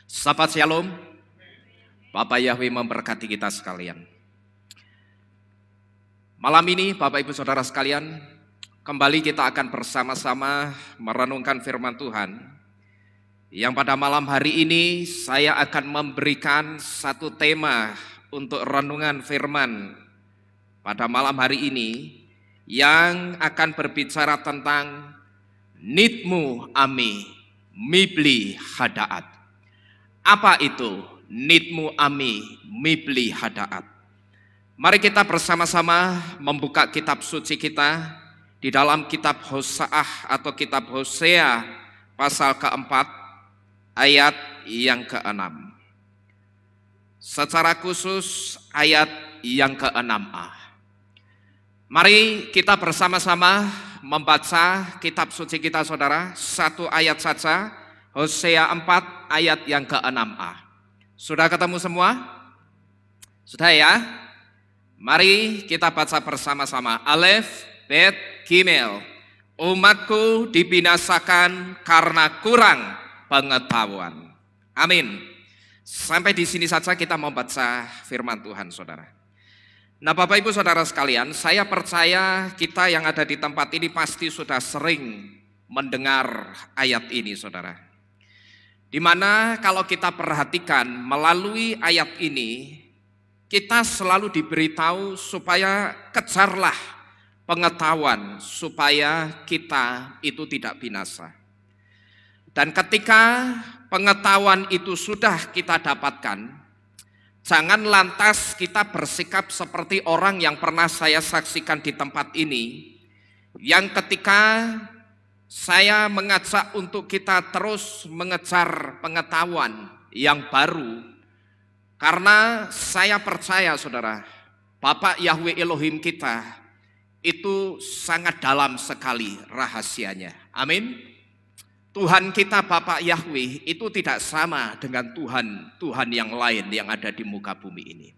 Sahabat Shalom, Bapak Yahweh memberkati kita sekalian. Malam ini Bapak Ibu Saudara sekalian, kembali kita akan bersama-sama merenungkan firman Tuhan. Yang pada malam hari ini saya akan memberikan satu tema untuk renungan firman pada malam hari ini yang akan berbicara tentang nitmu ami mibli hadaat. Apa itu nitmu ami mibli hadaat? Mari kita bersama-sama membuka kitab suci kita di dalam kitab Hoseah atau kitab Hosea pasal keempat ayat yang ke-6. Secara khusus ayat yang ke-6a. Mari kita bersama-sama membaca kitab suci kita saudara, satu ayat saja. Hosea 4 ayat yang ke-6a. Sudah ketemu semua? Sudah ya? Mari kita baca bersama-sama. Alef, Bet, Gimel. Umatku dibinasakan karena kurang pengetahuan. Amin. Sampai di sini saja kita membaca firman Tuhan saudara. Nah Bapak Ibu Saudara sekalian, saya percaya kita yang ada di tempat ini pasti sudah sering mendengar ayat ini saudara. Di mana kalau kita perhatikan melalui ayat ini, kita selalu diberitahu supaya kejarlah pengetahuan, supaya kita itu tidak binasa. Dan ketika pengetahuan itu sudah kita dapatkan, jangan lantas kita bersikap seperti orang yang pernah saya saksikan di tempat ini, yang ketika saya mengajak untuk kita terus mengejar pengetahuan yang baru, karena saya percaya saudara, Bapak Yahweh Elohim kita itu sangat dalam sekali rahasianya. Amin. Tuhan kita Bapak Yahweh itu tidak sama dengan Tuhan yang lain yang ada di muka bumi ini.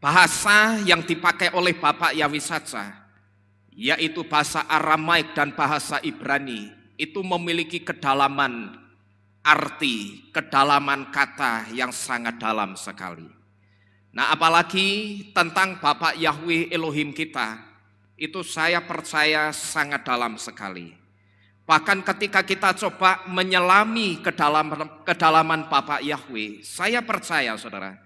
Bahasa yang dipakai oleh Bapak Yahweh saja, yaitu bahasa Aramaik dan bahasa Ibrani, itu memiliki kedalaman arti, kedalaman kata yang sangat dalam sekali. Nah apalagi tentang Bapak Yahweh Elohim kita, itu saya percaya sangat dalam sekali. Bahkan ketika kita coba menyelami kedalaman Bapak Yahweh, saya percaya saudara,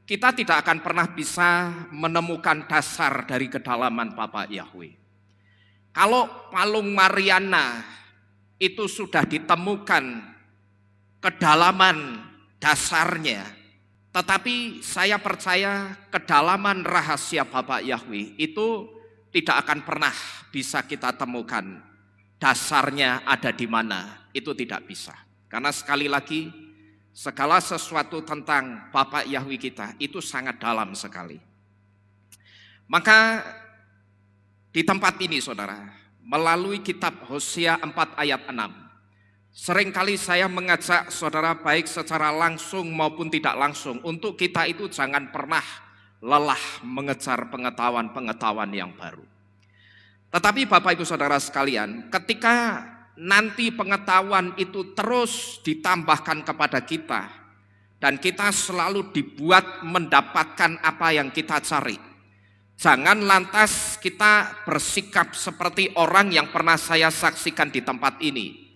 kita tidak akan pernah bisa menemukan dasar dari kedalaman Bapak Yahweh. Kalau Palung Mariana itu sudah ditemukan kedalaman dasarnya, tetapi saya percaya kedalaman rahasia Bapak Yahweh itu tidak akan pernah bisa kita temukan dasarnya ada di mana, itu tidak bisa. Karena sekali lagi segala sesuatu tentang Bapak Yahweh kita itu sangat dalam sekali. Maka di tempat ini saudara, melalui kitab Hosea 4 ayat 6, seringkali saya mengajak saudara baik secara langsung maupun tidak langsung, untuk kita itu jangan pernah lelah mengejar pengetahuan-pengetahuan yang baru. Tetapi Bapak Ibu Saudara sekalian, ketika nanti pengetahuan itu terus ditambahkan kepada kita, dan kita selalu dibuat mendapatkan apa yang kita cari, jangan lantas kita bersikap seperti orang yang pernah saya saksikan di tempat ini,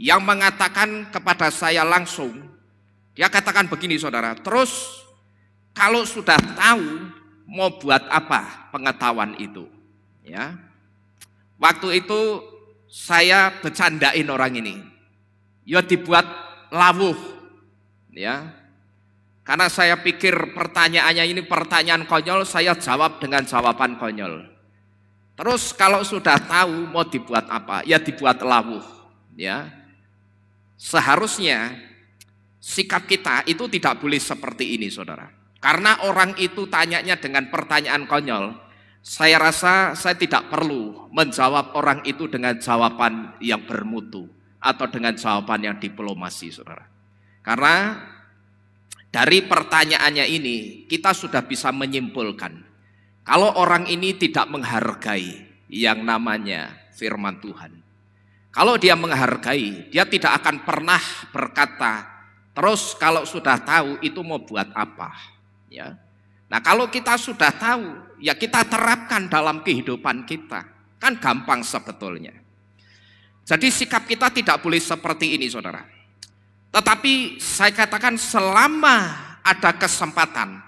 yang mengatakan kepada saya langsung, dia katakan begini saudara, terus kalau sudah tahu mau buat apa pengetahuan itu? Ya, waktu itu saya bercandain orang ini, ya dibuat lawuh, ya. Karena saya pikir pertanyaannya ini pertanyaan konyol, saya jawab dengan jawaban konyol. Terus kalau sudah tahu mau dibuat apa? Ya dibuat lawuh, ya. Seharusnya sikap kita itu tidak boleh seperti ini, saudara. Karena orang itu tanyanya dengan pertanyaan konyol, saya rasa saya tidak perlu menjawab orang itu dengan jawaban yang bermutu atau dengan jawaban yang diplomasi, saudara. Karena dari pertanyaannya ini kita sudah bisa menyimpulkan kalau orang ini tidak menghargai yang namanya firman Tuhan. Kalau dia menghargai, dia tidak akan pernah berkata Terus kalau sudah tahu itu mau buat apa? Ya. Nah, kalau kita sudah tahu, ya kita terapkan dalam kehidupan kita. Kan gampang sebetulnya. Jadi sikap kita tidak boleh seperti ini, saudara. Tetapi saya katakan selama ada kesempatan,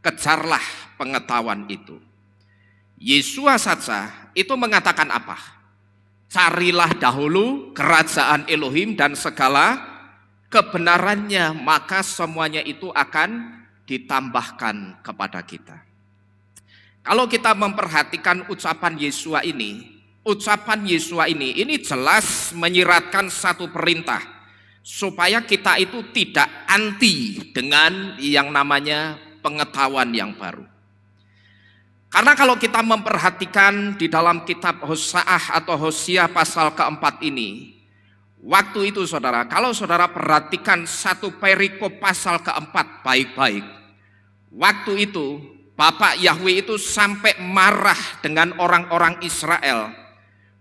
kejarlah pengetahuan itu. Yesua saja itu mengatakan apa? Carilah dahulu kerajaan Elohim dan segala kebenarannya, maka semuanya itu akan ditambahkan kepada kita. Kalau kita memperhatikan ucapan Yesua ini jelas menyiratkan satu perintah supaya kita itu tidak anti dengan yang namanya pengetahuan yang baru. Karena kalau kita memperhatikan di dalam kitab Hoseah atau Hosea pasal keempat ini, waktu itu saudara, kalau saudara perhatikan satu perikop pasal keempat baik-baik, waktu itu Bapak Yahweh itu sampai marah dengan orang-orang Israel.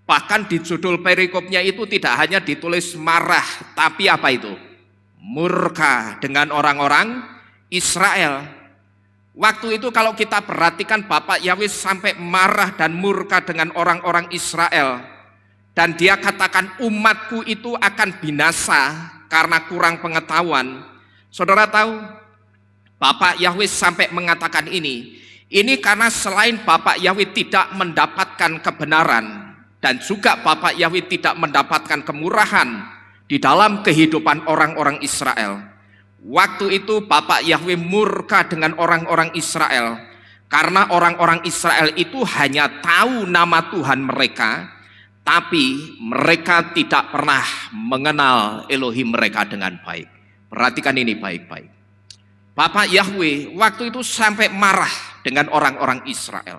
Bahkan di judul perikopnya itu tidak hanya ditulis marah, tapi apa itu? Murka dengan orang-orang Israel. Waktu itu kalau kita perhatikan Bapak Yahweh sampai marah dan murka dengan orang-orang Israel. Dan dia katakan umatku itu akan binasa karena kurang pengetahuan. Saudara tahu, Bapak Yahweh sampai mengatakan ini karena selain Bapak Yahweh tidak mendapatkan kebenaran, dan juga Bapak Yahweh tidak mendapatkan kemurahan di dalam kehidupan orang-orang Israel. Waktu itu Bapak Yahweh murka dengan orang-orang Israel, karena orang-orang Israel itu hanya tahu nama Tuhan mereka, tapi mereka tidak pernah mengenal Elohim mereka dengan baik. Perhatikan ini baik-baik. Bapak Yahweh waktu itu sampai marah dengan orang-orang Israel.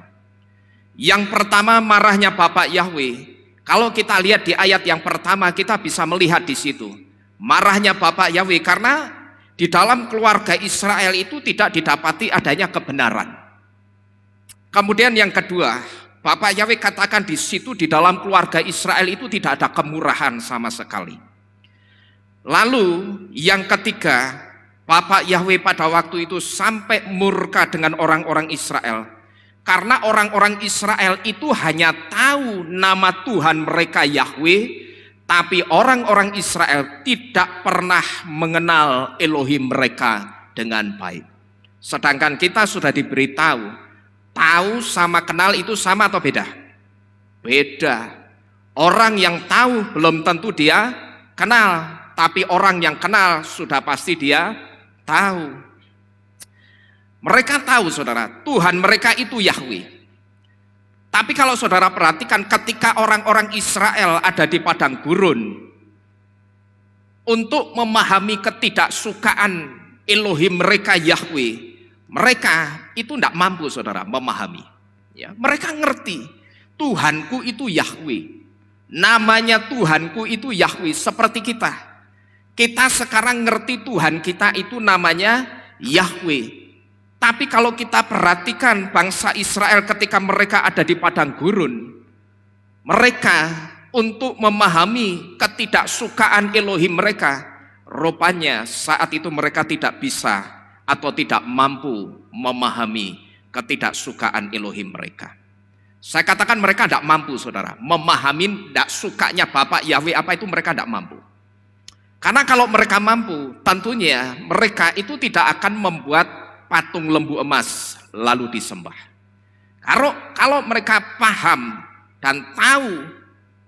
Yang pertama marahnya Bapak Yahweh, kalau kita lihat di ayat yang pertama kita bisa melihat di situ. Marahnya Bapak Yahweh karena di dalam keluarga Israel itu tidak didapati adanya kebenaran. Kemudian yang kedua, Bapak Yahweh katakan di situ di dalam keluarga Israel itu tidak ada kemurahan sama sekali. Lalu yang ketiga, Bapak Yahweh pada waktu itu sampai murka dengan orang-orang Israel. Karena orang-orang Israel itu hanya tahu nama Tuhan mereka Yahweh, tapi orang-orang Israel tidak pernah mengenal Elohim mereka dengan baik. Sedangkan kita sudah diberitahu, tahu sama kenal itu sama atau beda? Beda. Orang yang tahu belum tentu dia kenal, tapi orang yang kenal sudah pasti dia tahu. Mereka tahu saudara, Tuhan mereka itu Yahweh. Tapi kalau saudara perhatikan ketika orang-orang Israel ada di padang gurun, untuk memahami ketidaksukaan Elohim mereka Yahweh, mereka itu tidak mampu saudara memahami. Ya, mereka ngerti Tuhanku itu Yahweh, namanya Tuhanku itu Yahweh. Seperti kita sekarang ngerti Tuhan kita itu namanya Yahweh. Tapi kalau kita perhatikan bangsa Israel ketika mereka ada di padang gurun, mereka untuk memahami ketidaksukaan Elohim mereka, rupanya saat itu mereka tidak bisa atau tidak mampu memahami ketidaksukaan Elohim mereka. Saya katakan mereka tidak mampu saudara, memahami tidak sukanya Bapak Yahweh apa itu mereka tidak mampu. Karena kalau mereka mampu, tentunya mereka itu tidak akan membuat patung lembu emas lalu disembah. Kalau mereka paham dan tahu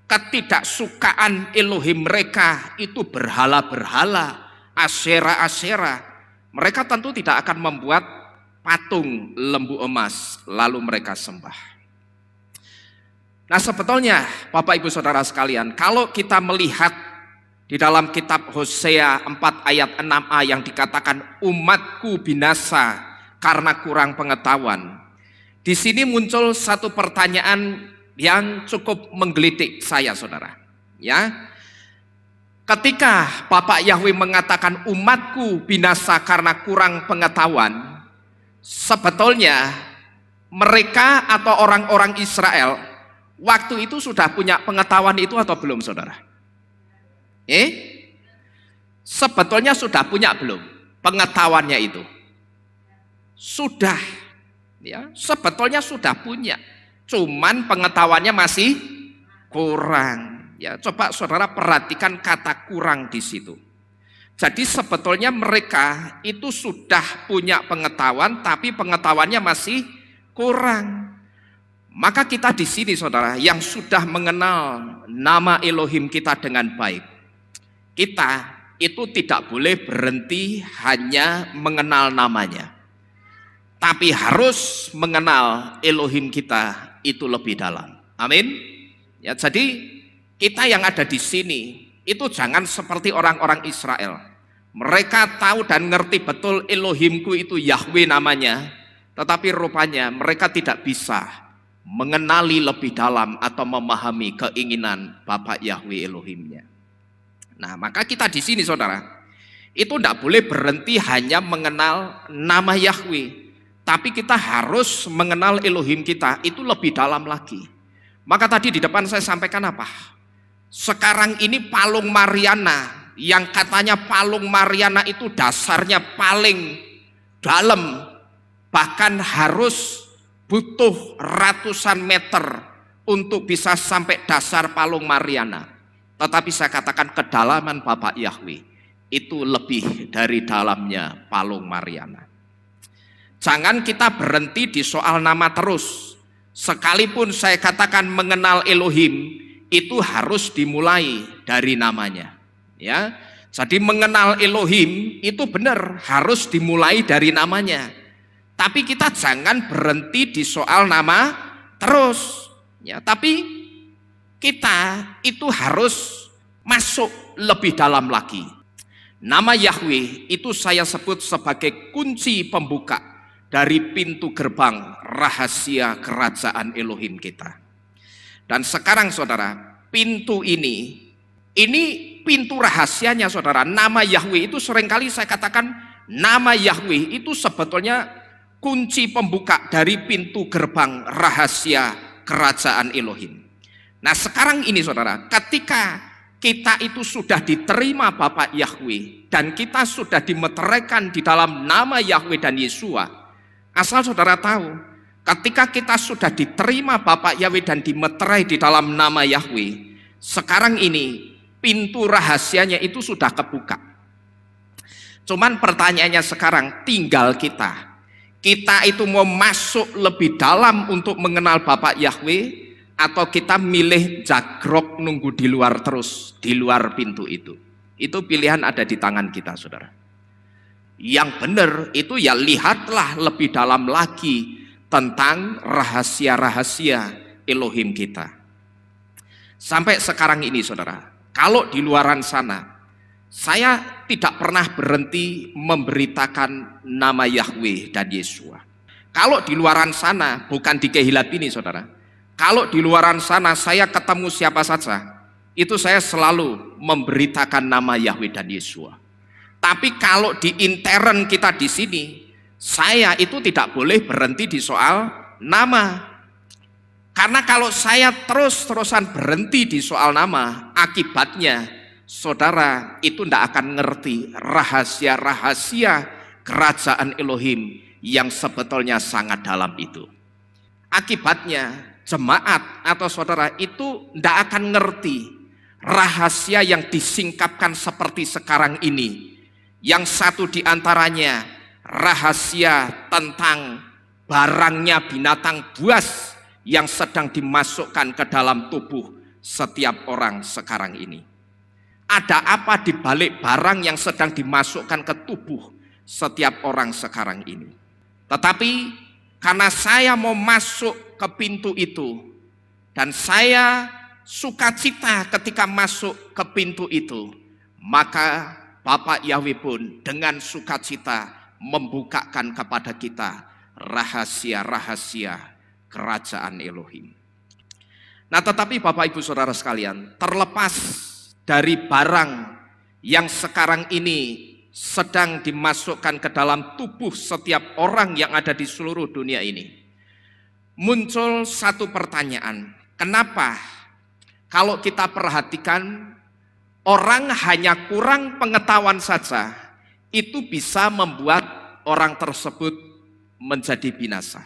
ketidaksukaan Elohim mereka itu berhala-berhala, asyera-asyera, mereka tentu tidak akan membuat patung lembu emas lalu mereka sembah. Nah sebetulnya Bapak Ibu Saudara sekalian, kalau kita melihat di dalam kitab Hosea 4 ayat 6a yang dikatakan umatku binasa karena kurang pengetahuan. Di sini muncul satu pertanyaan yang cukup menggelitik saya saudara. Ya, ketika Bapak Yahweh mengatakan umatku binasa karena kurang pengetahuan, sebetulnya mereka atau orang-orang Israel waktu itu sudah punya pengetahuan itu atau belum saudara? Sebetulnya sudah punya belum pengetahuannya itu? Sudah, ya, sebetulnya sudah punya. Cuman pengetahuannya masih kurang. Ya, coba saudara perhatikan kata kurang di situ. Jadi sebetulnya mereka itu sudah punya pengetahuan, tapi pengetahuannya masih kurang. Maka kita di sini saudara yang sudah mengenal nama Elohim kita dengan baik, kita itu tidak boleh berhenti hanya mengenal namanya, tapi harus mengenal Elohim kita itu lebih dalam. Amin. Ya, jadi kita yang ada di sini itu jangan seperti orang-orang Israel. Mereka tahu dan ngerti betul Elohimku itu Yahweh namanya, tetapi rupanya mereka tidak bisa mengenali lebih dalam atau memahami keinginan Bapak Yahweh Elohimnya. Nah, maka kita di sini saudara, itu tidak boleh berhenti hanya mengenal nama Yahweh, tapi kita harus mengenal Elohim kita itu lebih dalam lagi. Maka tadi di depan saya sampaikan apa? Sekarang ini palung Mariana, yang katanya palung Mariana itu dasarnya paling dalam, bahkan harus butuh ratusan meter untuk bisa sampai dasar palung Mariana. Tetapi saya katakan kedalaman Bapak Yahweh itu lebih dari dalamnya palung Mariana. Jangan kita berhenti di soal nama terus. Sekalipun saya katakan mengenal Elohim itu harus dimulai dari namanya. Ya, jadi mengenal Elohim itu benar harus dimulai dari namanya. Tapi kita jangan berhenti di soal nama terus, ya. Tapi kita itu harus masuk lebih dalam lagi. Nama Yahweh itu saya sebut sebagai kunci pembuka dari pintu gerbang rahasia kerajaan Elohim kita. Dan sekarang saudara, pintu ini pintu rahasianya saudara. Nama Yahweh itu seringkali saya katakan nama Yahweh itu sebetulnya kunci pembuka dari pintu gerbang rahasia kerajaan Elohim. Nah sekarang ini saudara, ketika kita itu sudah diterima Bapak Yahweh dan kita sudah dimeteraikan di dalam nama Yahweh dan Yesua, asal saudara tahu, ketika kita sudah diterima Bapak Yahweh dan dimeterai di dalam nama Yahweh, sekarang ini pintu rahasianya itu sudah kebuka. Cuman pertanyaannya sekarang tinggal kita itu mau masuk lebih dalam untuk mengenal Bapak Yahweh, atau kita milih jagrok nunggu di luar terus, di luar pintu itu. Itu pilihan ada di tangan kita saudara. Yang benar itu ya lihatlah lebih dalam lagi tentang rahasia-rahasia Elohim kita. Sampai sekarang ini saudara, kalau di luaran sana saya tidak pernah berhenti memberitakan nama Yahweh dan Yesua. Kalau di luaran sana, bukan di Kehillat ini saudara, kalau di luaran sana saya ketemu siapa saja, itu saya selalu memberitakan nama Yahweh dan Yesua. Tapi kalau di intern kita di sini, saya itu tidak boleh berhenti di soal nama. Karena kalau saya terus-terusan berhenti di soal nama, akibatnya saudara itu tidak akan ngerti rahasia-rahasia kerajaan Elohim yang sebetulnya sangat dalam itu. Akibatnya jemaat atau saudara itu tidak akan ngerti rahasia yang disingkapkan seperti sekarang ini. Yang satu diantaranya rahasia tentang barangnya binatang buas yang sedang dimasukkan ke dalam tubuh setiap orang sekarang ini. Ada apa di balik barang yang sedang dimasukkan ke tubuh setiap orang sekarang ini. Tetapi karena saya mau masuk ke pintu itu, dan saya sukacita ketika masuk ke pintu itu, maka Bapak Yahweh pun dengan sukacita membukakan kepada kita rahasia-rahasia kerajaan Elohim. Nah tetapi Bapak Ibu Saudara sekalian, terlepas dari barang yang sekarang ini sedang dimasukkan ke dalam tubuh setiap orang yang ada di seluruh dunia ini, muncul satu pertanyaan. Kenapa kalau kita perhatikan orang hanya kurang pengetahuan saja, itu bisa membuat orang tersebut menjadi binasa.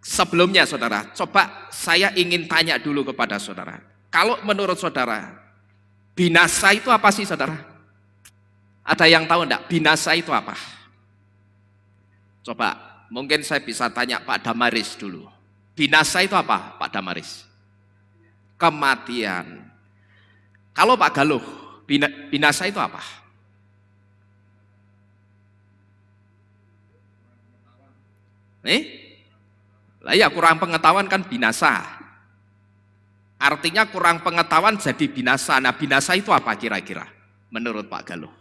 Sebelumnya saudara, coba saya ingin tanya dulu kepada saudara. Kalau menurut saudara, binasa itu apa sih saudara? Ada yang tahu enggak? Binasa itu apa? Coba, mungkin saya bisa tanya Pak Damaris dulu. Binasa itu apa Pak Damaris? Kematian. Kalau Pak Galuh, binasa itu apa? Lah ya kurang pengetahuan kan binasa. Artinya kurang pengetahuan jadi binasa. Nah binasa itu apa kira-kira menurut Pak Galuh?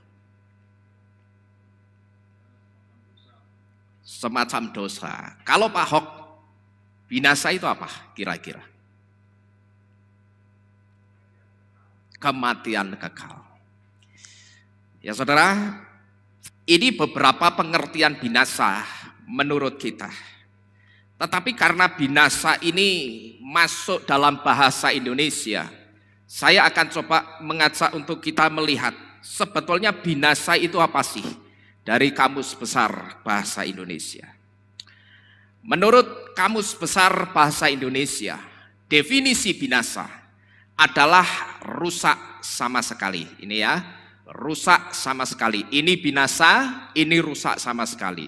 Semacam dosa. Kalau Pak Hok, binasa itu apa kira-kira? Kematian kekal. Ya saudara, ini beberapa pengertian binasa menurut kita. Tetapi karena binasa ini masuk dalam bahasa Indonesia, saya akan coba mengajak untuk kita melihat sebetulnya binasa itu apa sih dari Kamus Besar Bahasa Indonesia. Menurut Kamus Besar Bahasa Indonesia, definisi binasa adalah rusak sama sekali. Ini ya, rusak sama sekali. Ini binasa, ini rusak sama sekali.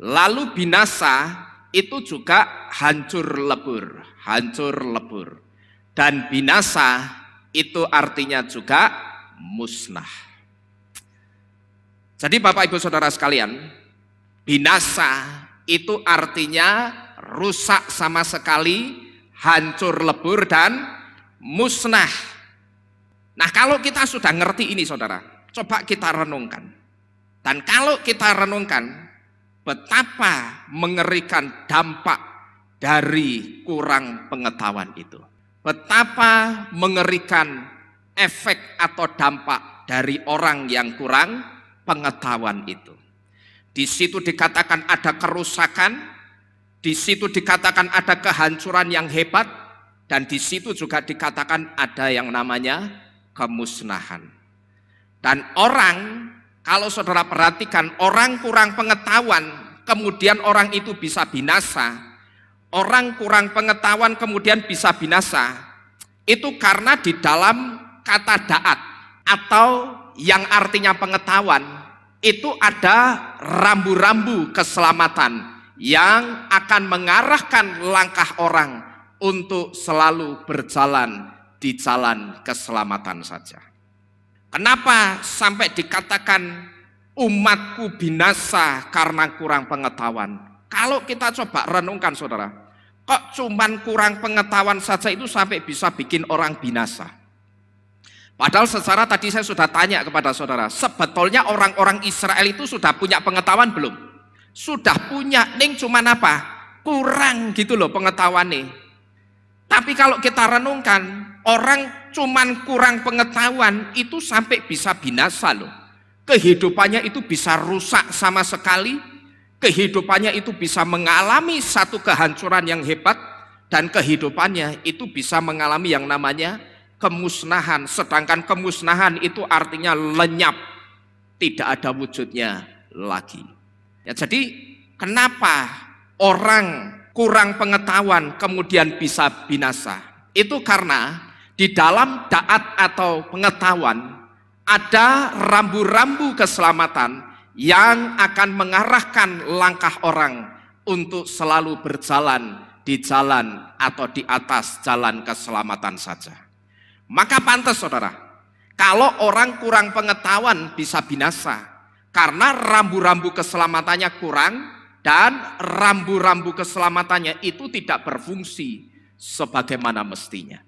Lalu binasa itu juga hancur lebur, hancur lebur. Dan binasa itu artinya juga musnah. Jadi Bapak Ibu Saudara sekalian, binasa itu artinya rusak sama sekali, hancur lebur dan musnah. Nah kalau kita sudah ngerti ini saudara, coba kita renungkan. Dan kalau kita renungkan, betapa mengerikan dampak dari kurang pengetahuan itu. Betapa mengerikan efek atau dampak dari orang yang kurang pengetahuan itu. Di situ dikatakan ada kerusakan, di situ dikatakan ada kehancuran yang hebat, dan di situ juga dikatakan ada yang namanya kemusnahan. Dan orang, kalau saudara perhatikan, orang kurang pengetahuan, kemudian orang itu bisa binasa. Orang kurang pengetahuan kemudian bisa binasa. Itu karena di dalam kata da'at atau yang artinya pengetahuan, itu ada rambu-rambu keselamatan yang akan mengarahkan langkah orang untuk selalu berjalan di jalan keselamatan saja. Kenapa sampai dikatakan umatku binasa karena kurang pengetahuan? Kalau kita coba renungkan saudara, kok cuman kurang pengetahuan saja itu sampai bisa bikin orang binasa? Padahal secara tadi saya sudah tanya kepada saudara, sebetulnya orang-orang Israel itu sudah punya pengetahuan belum? Sudah punya, ning cuman apa? Kurang gitu loh pengetahuannya. Tapi kalau kita renungkan, orang cuman kurang pengetahuan itu sampai bisa binasa loh. Kehidupannya itu bisa rusak sama sekali, kehidupannya itu bisa mengalami satu kehancuran yang hebat, dan kehidupannya itu bisa mengalami yang namanya kemusnahan. Sedangkan kemusnahan itu artinya lenyap, tidak ada wujudnya lagi. Ya, jadi kenapa orang kurang pengetahuan kemudian bisa binasa? Itu karena di dalam da'at atau pengetahuan ada rambu-rambu keselamatan yang akan mengarahkan langkah orang untuk selalu berjalan di jalan atau di atas jalan keselamatan saja. Maka pantas saudara, kalau orang kurang pengetahuan bisa binasa karena rambu-rambu keselamatannya kurang dan rambu-rambu keselamatannya itu tidak berfungsi sebagaimana mestinya.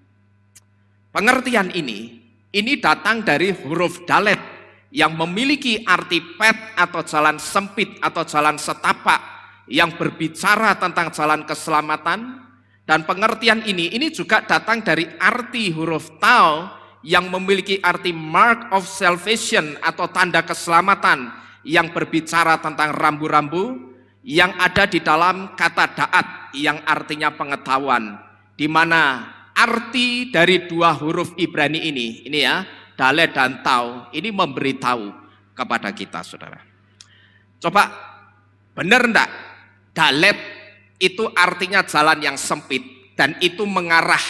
Pengertian ini datang dari huruf dalet yang memiliki arti pet atau jalan sempit atau jalan setapak yang berbicara tentang jalan keselamatan. Dan pengertian ini juga datang dari arti huruf tau yang memiliki arti mark of salvation atau tanda keselamatan yang berbicara tentang rambu-rambu yang ada di dalam kata da'at yang artinya pengetahuan, di mana arti dari dua huruf Ibrani ini ya, Dalet dan Tau, ini memberitahu kepada kita, saudara. Coba, benar enggak? Dalet itu artinya jalan yang sempit, dan itu mengarah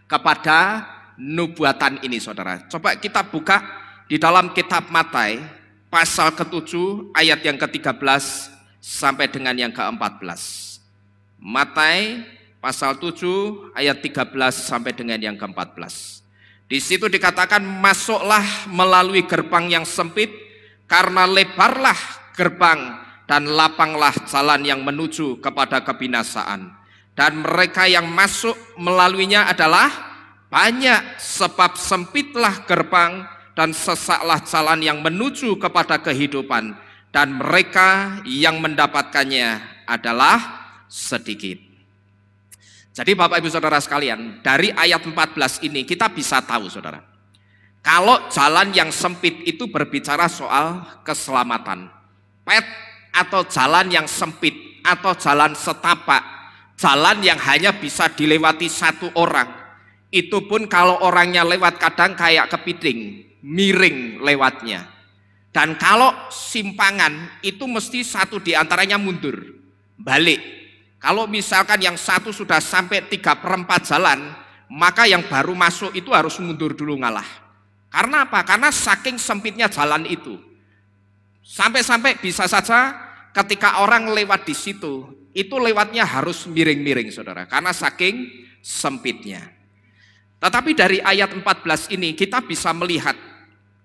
kepada nubuatan ini, saudara. Coba kita buka di dalam kitab Matai, pasal ke-7, ayat yang ke-13 sampai dengan yang ke-14. Matai, pasal 7, ayat 13 sampai dengan yang ke-14. Di situ dikatakan, masuklah melalui gerbang yang sempit, karena lebarlah gerbang dan lapanglah jalan yang menuju kepada kebinasaan. Dan mereka yang masuk melaluinya adalah banyak, sebab sempitlah gerbang dan sesaklah jalan yang menuju kepada kehidupan, dan mereka yang mendapatkannya adalah sedikit. Jadi Bapak Ibu Saudara sekalian, dari ayat 14 ini kita bisa tahu, saudara, kalau jalan yang sempit itu berbicara soal keselamatan. Pet atau jalan yang sempit atau jalan setapak, jalan yang hanya bisa dilewati satu orang, itu pun kalau orangnya lewat kadang kayak kepiting, miring lewatnya. Dan kalau simpangan itu mesti satu diantaranya mundur, balik. Kalau misalkan yang satu sudah sampai 3/4 jalan, maka yang baru masuk itu harus mundur dulu ngalah. Karena apa? Karena saking sempitnya jalan itu. Sampai-sampai bisa saja ketika orang lewat di situ, itu lewatnya harus miring-miring, saudara, karena saking sempitnya. Tetapi dari ayat 14 ini kita bisa melihat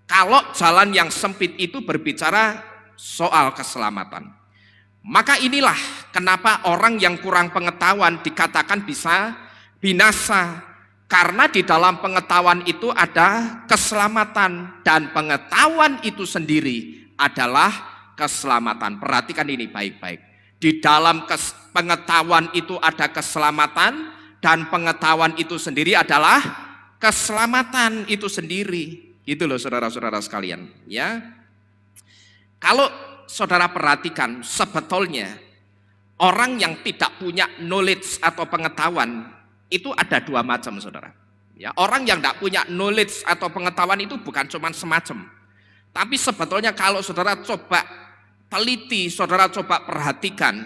kalau jalan yang sempit itu berbicara soal keselamatan. Maka inilah kenapa orang yang kurang pengetahuan dikatakan bisa binasa. Karena di dalam pengetahuan itu ada keselamatan, dan pengetahuan itu sendiri adalah keselamatan. Perhatikan ini baik-baik. Di dalam pengetahuan itu ada keselamatan, dan pengetahuan itu sendiri adalah keselamatan itu sendiri. Itu loh saudara-saudara sekalian, ya. Kalau saudara perhatikan, sebetulnya orang yang tidak punya knowledge atau pengetahuan itu ada dua macam, saudara. Ya, orang yang tidak punya knowledge atau pengetahuan itu bukan cuma semacam, tapi sebetulnya kalau saudara coba teliti, saudara coba perhatikan,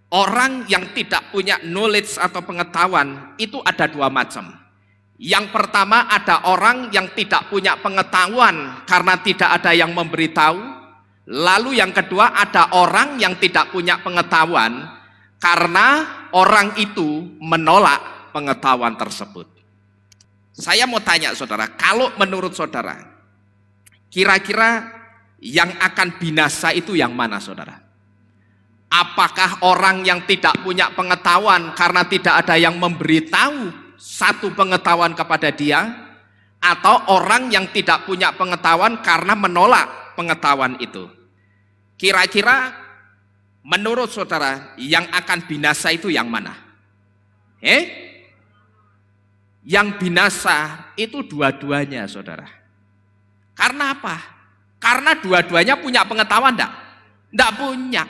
orang yang tidak punya knowledge atau pengetahuan itu ada dua macam. Yang pertama, ada orang yang tidak punya pengetahuan karena tidak ada yang memberitahu. Lalu yang kedua, ada orang yang tidak punya pengetahuan karena orang itu menolak pengetahuan tersebut. Saya mau tanya saudara, kalau menurut saudara, kira-kira yang akan binasa itu yang mana, saudara? Apakah orang yang tidak punya pengetahuan karena tidak ada yang memberitahu satu pengetahuan kepada dia, atau orang yang tidak punya pengetahuan karena menolak pengetahuan itu? Kira-kira menurut saudara yang akan binasa itu yang mana? Yang binasa itu dua-duanya, saudara. Karena apa? Karena dua-duanya punya pengetahuan enggak? Enggak punya.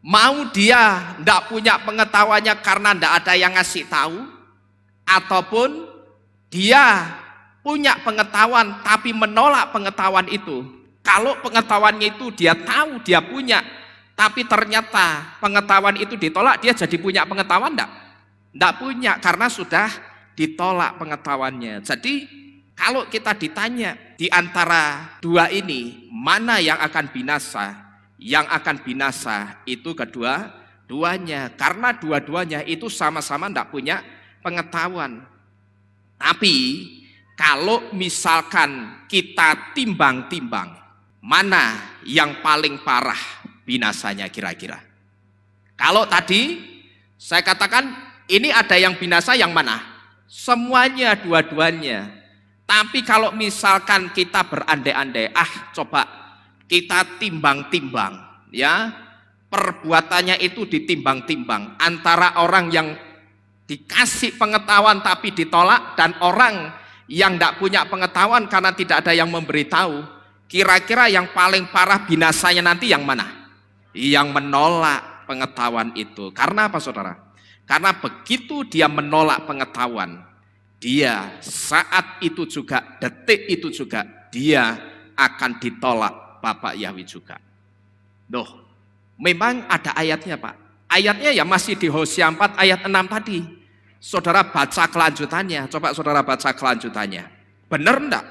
Mau dia enggak punya pengetahuannya karena enggak ada yang ngasih tahu, ataupun dia punya pengetahuan tapi menolak pengetahuan itu. Kalau pengetahuannya itu dia tahu, dia punya, tapi ternyata pengetahuan itu ditolak, dia jadi punya pengetahuan enggak? Enggak punya, karena sudah ditolak pengetahuannya. Jadi kalau kita ditanya di antara dua ini, mana yang akan binasa? Yang akan binasa itu kedua-duanya, karena dua-duanya itu sama-sama enggak punya pengetahuan. Tapi kalau misalkan kita timbang-timbang, mana yang paling parah binasanya kira-kira? Kalau tadi saya katakan ini ada yang binasa yang mana? Semuanya, dua-duanya. Tapi kalau misalkan kita berandai-andai, coba kita timbang-timbang, ya, perbuatannya itu ditimbang-timbang antara orang yang dikasih pengetahuan tapi ditolak, dan orang yang tidak punya pengetahuan karena tidak ada yang memberitahu. Kira-kira yang paling parah binasanya nanti yang mana? Yang menolak pengetahuan itu. Karena apa, saudara? Karena begitu dia menolak pengetahuan, dia saat itu juga, detik itu juga, dia akan ditolak Bapak Yahweh juga. Loh, memang ada ayatnya Pak. Ayatnya ya masih di Hosea 4 ayat 6 tadi. Saudara baca kelanjutannya, coba saudara baca kelanjutannya. Benar enggak?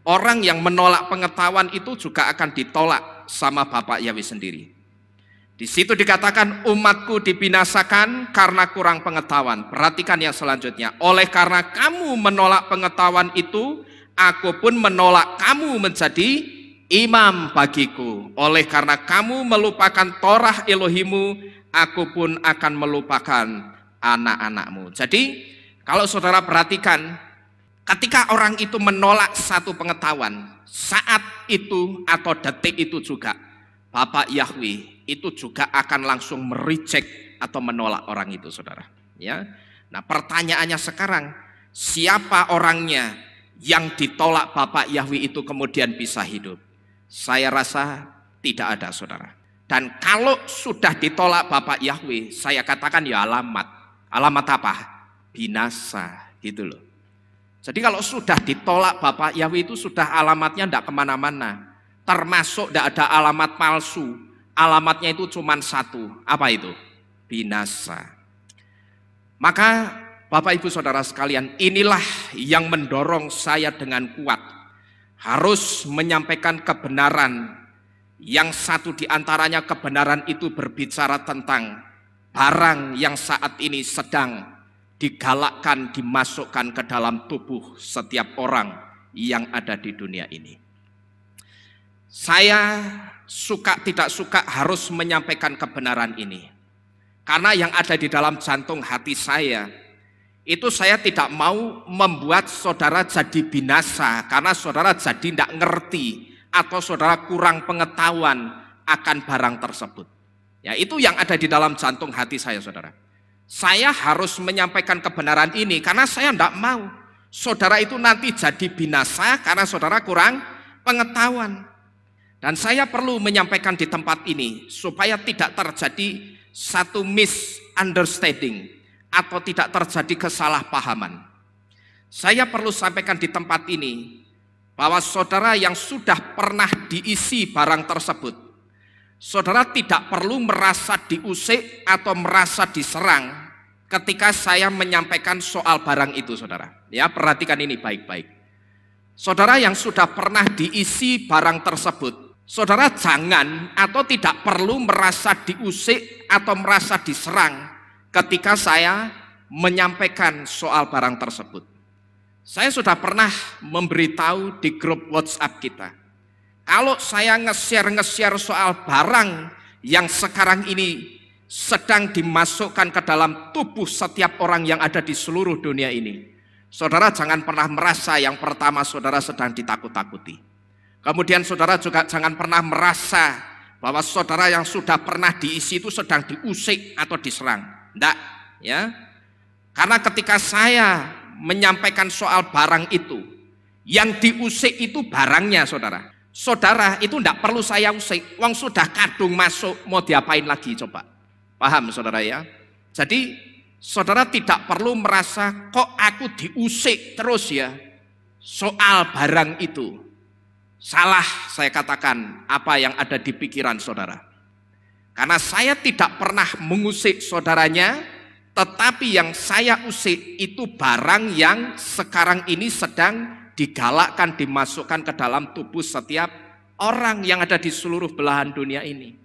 Orang yang menolak pengetahuan itu juga akan ditolak sama Bapak Yahweh sendiri. Di situ dikatakan umatku dibinasakan karena kurang pengetahuan. Perhatikan yang selanjutnya. Oleh karena kamu menolak pengetahuan itu, aku pun menolak kamu menjadi imam bagiku. Oleh karena kamu melupakan Torah Elohimu, aku pun akan melupakan anak-anakmu. Jadi kalau saudara perhatikan, ketika orang itu menolak satu pengetahuan, saat itu atau detik itu juga Bapak Yahweh itu juga akan langsung mereject atau menolak orang itu, saudara. Ya, nah pertanyaannya sekarang, siapa orangnya yang ditolak Bapak Yahweh itu kemudian bisa hidup? Saya rasa tidak ada, saudara. Dan kalau sudah ditolak Bapak Yahweh, saya katakan ya alamat. Alamat apa? Binasa, gitu loh. Jadi kalau sudah ditolak Bapak Yahweh itu sudah alamatnya tidak kemana-mana. Termasuk tidak ada alamat palsu. Alamatnya itu cuma satu. Apa itu? Binasa. Maka Bapak Ibu Saudara sekalian, inilah yang mendorong saya dengan kuat harus menyampaikan kebenaran. Yang satu diantaranya kebenaran itu berbicara tentang barang yang saat ini sedang digalakkan, dimasukkan ke dalam tubuh setiap orang yang ada di dunia ini. Saya suka tidak suka harus menyampaikan kebenaran ini. Karena yang ada di dalam jantung hati saya, itu saya tidak mau membuat saudara jadi binasa, karena saudara jadi tidak ngerti, atau saudara kurang pengetahuan akan barang tersebut. Ya, itu yang ada di dalam jantung hati saya, saudara. Saya harus menyampaikan kebenaran ini karena saya tidak mau saudara itu nanti jadi binasa karena saudara kurang pengetahuan. Dan saya perlu menyampaikan di tempat ini supaya tidak terjadi satu misunderstanding atau tidak terjadi kesalahpahaman. Saya perlu sampaikan di tempat ini bahwa saudara yang sudah pernah diisi barang tersebut, saudara tidak perlu merasa diusik atau merasa diserang ketika saya menyampaikan soal barang itu, saudara. Ya, perhatikan ini baik-baik. Saudara yang sudah pernah diisi barang tersebut, saudara jangan atau tidak perlu merasa diusik atau merasa diserang ketika saya menyampaikan soal barang tersebut. Saya sudah pernah memberitahu di grup WhatsApp kita, kalau saya nge-share soal barang yang sekarang ini sedang dimasukkan ke dalam tubuh setiap orang yang ada di seluruh dunia ini, saudara jangan pernah merasa yang pertama saudara sedang ditakut-takuti. Kemudian saudara juga jangan pernah merasa bahwa saudara yang sudah pernah diisi itu sedang diusik atau diserang. Enggak, ya. Karena ketika saya menyampaikan soal barang itu, yang diusik itu barangnya, saudara. Saudara itu tidak perlu saya usik, wong sudah kadung masuk, mau diapain lagi coba? Paham saudara ya? Jadi saudara tidak perlu merasa kok aku diusik terus ya soal barang itu. Salah saya katakan apa yang ada di pikiran saudara. Karena saya tidak pernah mengusik saudaranya, tetapi yang saya usik itu barang yang sekarang ini sedang digalakkan, dimasukkan ke dalam tubuh setiap orang yang ada di seluruh belahan dunia ini.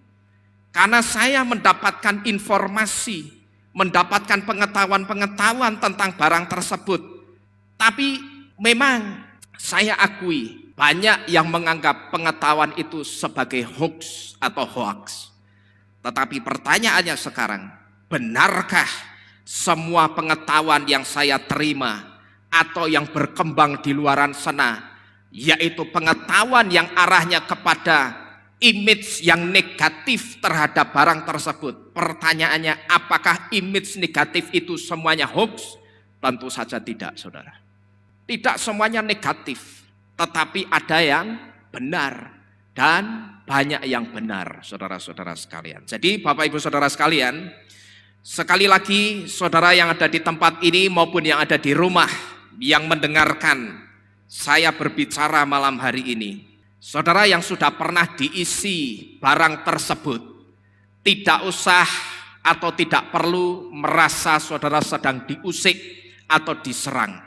Karena saya mendapatkan informasi, mendapatkan pengetahuan-pengetahuan tentang barang tersebut. Tapi memang saya akui banyak yang menganggap pengetahuan itu sebagai hoax atau hoax. Tetapi pertanyaannya sekarang, benarkah semua pengetahuan yang saya terima atau yang berkembang di luaran sana, yaitu pengetahuan yang arahnya kepada image yang negatif terhadap barang tersebut? Pertanyaannya, apakah image negatif itu semuanya hoax? Tentu saja tidak, saudara. Tidak semuanya negatif, tetapi ada yang benar dan banyak yang benar, saudara-saudara sekalian. Jadi Bapak Ibu Saudara sekalian, Sekali lagi, saudara yang ada di tempat ini maupun yang ada di rumah yang mendengarkan saya berbicara malam hari ini, saudara yang sudah pernah diisi barang tersebut, tidak usah atau tidak perlu merasa saudara sedang diusik atau diserang.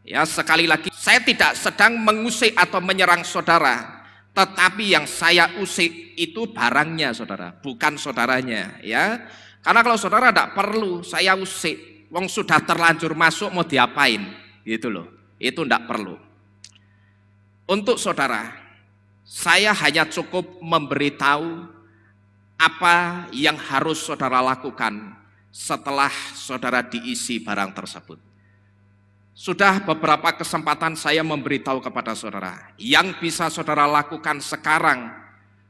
Ya, sekali lagi, saya tidak sedang mengusik atau menyerang saudara, tetapi yang saya usik itu barangnya saudara, bukan saudaranya. Ya, karena kalau saudara tidak perlu saya usik, wong sudah terlanjur masuk mau diapain, gitu loh. Itu tidak perlu. Untuk saudara, saya hanya cukup memberitahu apa yang harus saudara lakukan setelah saudara diisi barang tersebut. Sudah beberapa kesempatan saya memberitahu kepada saudara, yang bisa saudara lakukan sekarang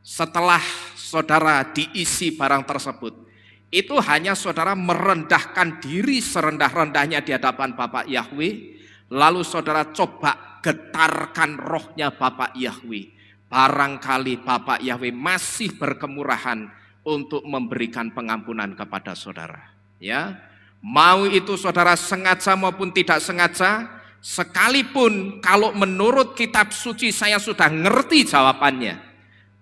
setelah saudara diisi barang tersebut, itu hanya saudara merendahkan diri serendah-rendahnya di hadapan Bapak Yahweh, lalu saudara coba getarkan rohnya Bapak Yahweh. Barangkali Bapak Yahweh masih berkemurahan untuk memberikan pengampunan kepada saudara. Ya, mau itu saudara sengaja maupun tidak sengaja, sekalipun kalau menurut kitab suci saya sudah ngerti jawabannya,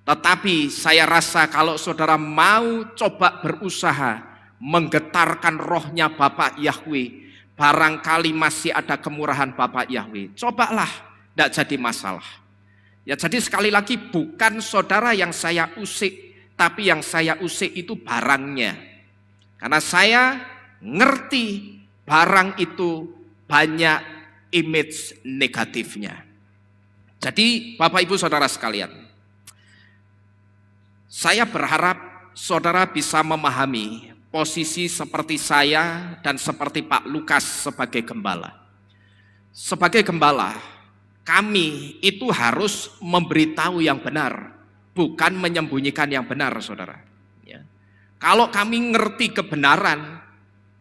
tetapi saya rasa kalau saudara mau coba berusaha menggetarkan rohnya Bapak Yahweh, barangkali masih ada kemurahan Bapak Yahweh, cobalah, tidak jadi masalah. Ya, jadi sekali lagi bukan saudara yang saya usik, tapi yang saya usik itu barangnya. Karena saya ngerti barang itu banyak image negatifnya. Jadi Bapak Ibu Saudara sekalian, saya berharap saudara bisa memahami posisi seperti saya dan seperti Pak Lukas sebagai gembala. Sebagai gembala, kami itu harus memberitahu yang benar, bukan menyembunyikan yang benar, saudara. Ya. Kalau kami ngerti kebenaran,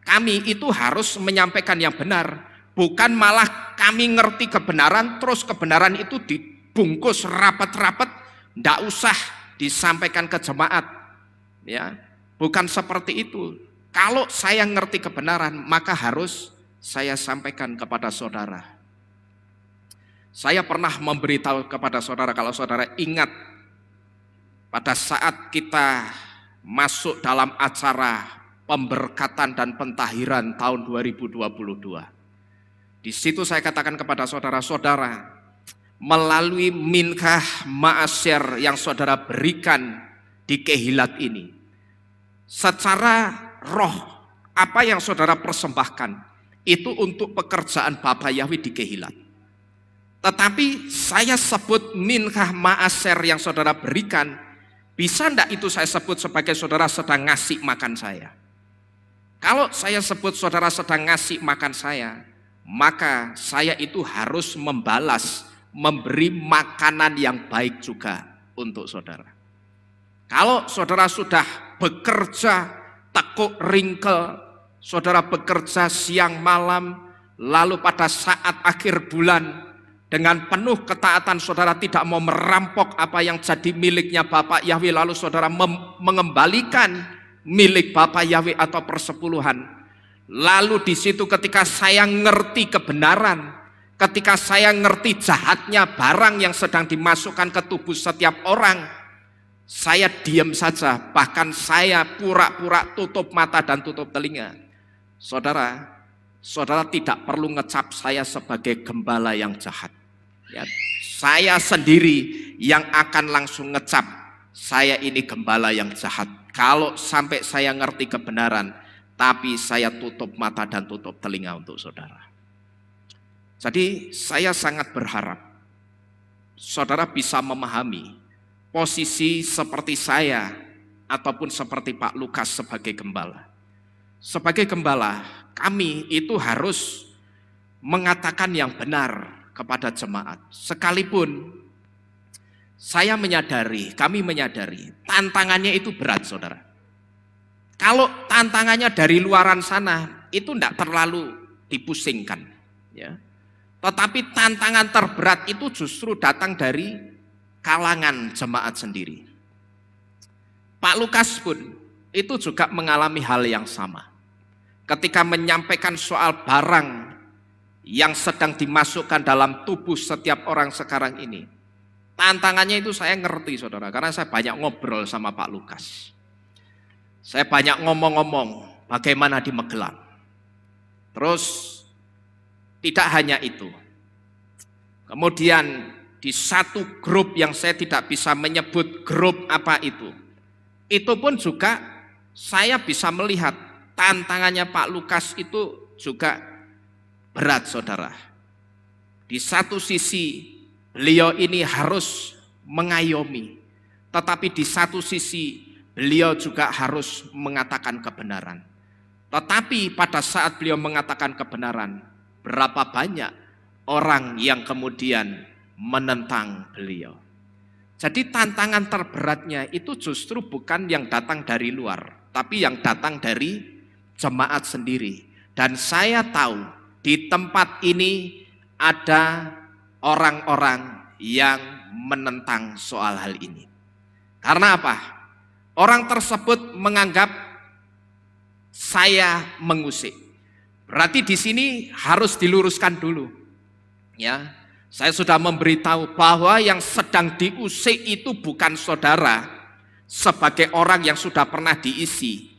kami itu harus menyampaikan yang benar, bukan malah kami ngerti kebenaran, terus kebenaran itu dibungkus rapat-rapat, tidak usah disampaikan ke jemaat. Ya, bukan seperti itu. Kalau saya ngerti kebenaran, maka harus saya sampaikan kepada saudara. Saya pernah memberitahu kepada saudara, kalau saudara ingat pada saat kita masuk dalam acara pemberkatan dan pentahiran tahun 2022. Di situ saya katakan kepada saudara-saudara, melalui minkah ma'asyir yang saudara berikan di Kehilat ini, secara roh apa yang saudara persembahkan itu untuk pekerjaan Bapak Yahweh di Kehilat. Tetapi saya sebut minkah ma'asyir yang saudara berikan, bisa enggak itu saya sebut sebagai saudara sedang ngasih makan saya? Kalau saya sebut saudara sedang ngasih makan saya, maka saya itu harus membalas, memberi makanan yang baik juga untuk saudara. Kalau saudara sudah bekerja tekuk ringkel, saudara bekerja siang malam, lalu pada saat akhir bulan dengan penuh ketaatan saudara tidak mau merampok apa yang jadi miliknya Bapak Yahweh, lalu saudara mengembalikan milik Bapak Yahweh atau persepuluhan. Lalu di situ ketika saya ngerti kebenaran, ketika saya ngerti jahatnya barang yang sedang dimasukkan ke tubuh setiap orang, saya diam saja, bahkan saya pura-pura tutup mata dan tutup telinga. Saudara tidak perlu ngecap saya sebagai gembala yang jahat. Ya, saya sendiri yang akan langsung ngecap saya ini gembala yang jahat. Kalau sampai saya ngerti kebenaran, tapi saya tutup mata dan tutup telinga untuk saudara. Jadi saya sangat berharap saudara bisa memahami posisi seperti saya ataupun seperti Pak Lukas sebagai gembala. Sebagai gembala, kami itu harus mengatakan yang benar kepada jemaat. Sekalipun kami menyadari tantangannya itu berat, saudara. Kalau tantangannya dari luaran sana, itu tidak terlalu dipusingkan. Ya. Tetapi tantangan terberat itu justru datang dari kalangan jemaat sendiri. Pak Lukas pun itu juga mengalami hal yang sama. ketika menyampaikan soal barang yang sedang dimasukkan dalam tubuh setiap orang sekarang ini. Tantangannya itu saya ngerti saudara, karena saya banyak ngobrol sama Pak Lukas. Saya banyak ngomong-ngomong bagaimana di Magelang. Terus tidak hanya itu. Kemudian di satu grup yang saya tidak bisa menyebut grup apa itu pun juga saya bisa melihat tantangannya Pak Lukas itu juga berat saudara. Di satu sisi beliau ini harus mengayomi, tetapi di satu sisi beliau juga harus mengatakan kebenaran. Tetapi pada saat beliau mengatakan kebenaran, berapa banyak orang yang kemudian menentang beliau. Jadi tantangan terberatnya itu justru bukan yang datang dari luar, tapi yang datang dari jemaat sendiri. Dan saya tahu di tempat ini ada orang-orang yang menentang soal hal ini. Karena apa? Orang tersebut menganggap saya mengusik. Berarti di sini harus diluruskan dulu. Ya, saya sudah memberitahu bahwa yang sedang diusik itu bukan saudara sebagai orang yang sudah pernah diisi.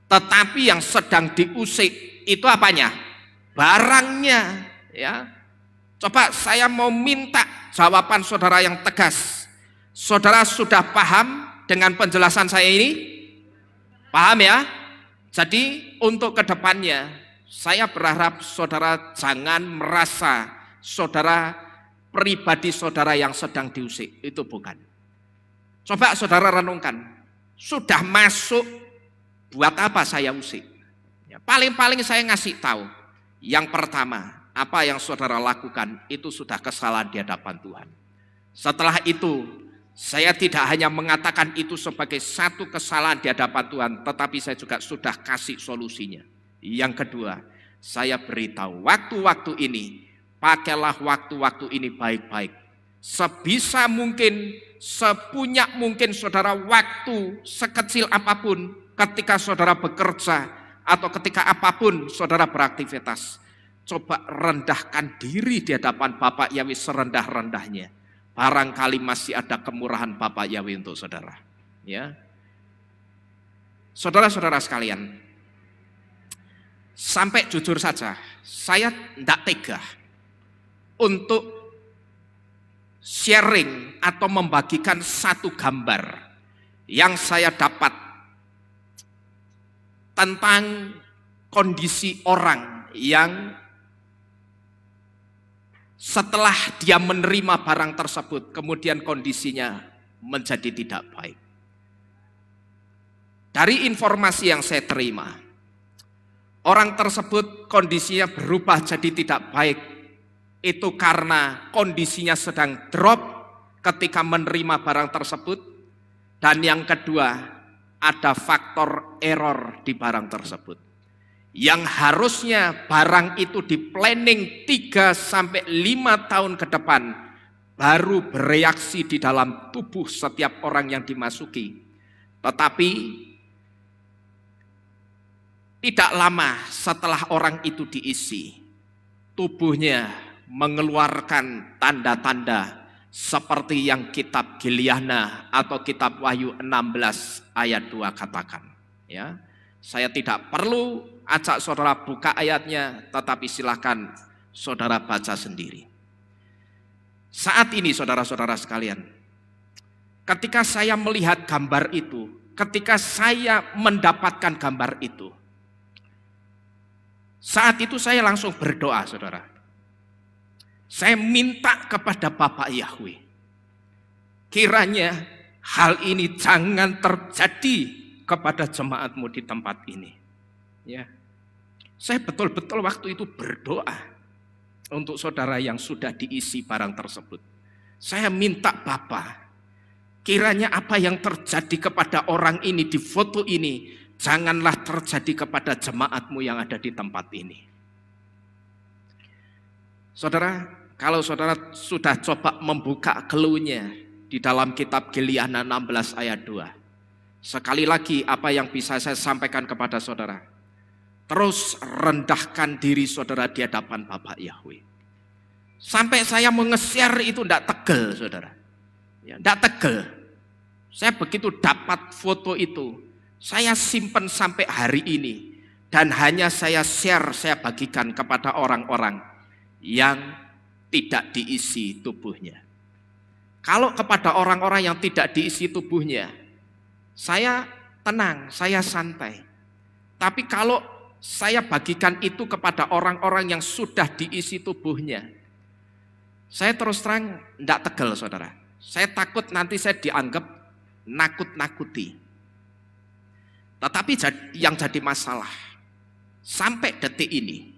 Tetapi yang sedang diusik itu apanya? Barangnya, ya. Coba saya mau minta jawaban saudara yang tegas. Saudara sudah paham dengan penjelasan saya ini? Paham ya? Jadi untuk kedepannya saya berharap saudara jangan merasa saudara pribadi saudara yang sedang diusik. Itu bukan. Coba saudara renungkan. Sudah masuk, buat apa saya usik? Ya, paling-paling saya ngasih tahu. Yang pertama, apa yang saudara lakukan itu sudah kesalahan di hadapan Tuhan. Setelah itu, saya tidak hanya mengatakan itu sebagai satu kesalahan di hadapan Tuhan, tetapi saya juga sudah kasih solusinya. Yang kedua, saya beritahu waktu-waktu ini, pakailah waktu-waktu ini baik-baik. Sebisa mungkin, sepunya mungkin saudara waktu sekecil apapun ketika saudara bekerja atau ketika apapun saudara beraktivitas. Coba rendahkan diri di hadapan Bapak Yahweh serendah-rendahnya. Barangkali masih ada kemurahan Bapak Yahweh untuk saudara. Ya, saudara-saudara sekalian, sampai jujur saja, saya tidak tega untuk sharing atau membagikan satu gambar yang saya dapat tentang kondisi orang yang setelah dia menerima barang tersebut, kemudian kondisinya menjadi tidak baik. Dari informasi yang saya terima, orang tersebut kondisinya berubah jadi tidak baik. Itu karena kondisinya sedang drop ketika menerima barang tersebut. Dan yang kedua, ada faktor error di barang tersebut. Yang harusnya barang itu di planning 3-5 tahun ke depan baru bereaksi di dalam tubuh setiap orang yang dimasuki. Tetapi tidak lama setelah orang itu diisi, tubuhnya mengeluarkan tanda-tanda seperti yang kitab Giliana atau kitab Wahyu 16 ayat 2 katakan. Ya, saya tidak perlu ajak saudara buka ayatnya, tetapi silakan saudara baca sendiri. Saat ini saudara-saudara sekalian, ketika saya melihat gambar itu, ketika saya mendapatkan gambar itu, saat itu saya langsung berdoa saudara. Saya minta kepada Bapak Yahweh, kiranya hal ini jangan terjadi kepada jemaatmu di tempat ini. Ya, saya betul-betul waktu itu berdoa untuk saudara yang sudah diisi barang tersebut. Saya minta Bapa, kiranya apa yang terjadi kepada orang ini di foto ini, janganlah terjadi kepada jemaatmu yang ada di tempat ini. Saudara, kalau saudara sudah coba membuka clue-nya di dalam kitab Giliana 16 ayat 2. Sekali lagi apa yang bisa saya sampaikan kepada saudara. Terus rendahkan diri saudara di hadapan Bapak Yahweh. Sampai saya mau nge-share itu tidak tegel saudara. Ya, tidak tegel. Saya begitu dapat foto itu, saya simpan sampai hari ini. Dan hanya saya share, saya bagikan kepada orang-orang yang tidak diisi tubuhnya. Kalau kepada orang-orang yang tidak diisi tubuhnya, saya tenang, saya santai. Tapi kalau saya bagikan itu kepada orang-orang yang sudah diisi tubuhnya, saya terus terang tidak tegel saudara. Saya takut nanti saya dianggap nakut-nakuti. Tetapi yang jadi masalah, sampai detik ini,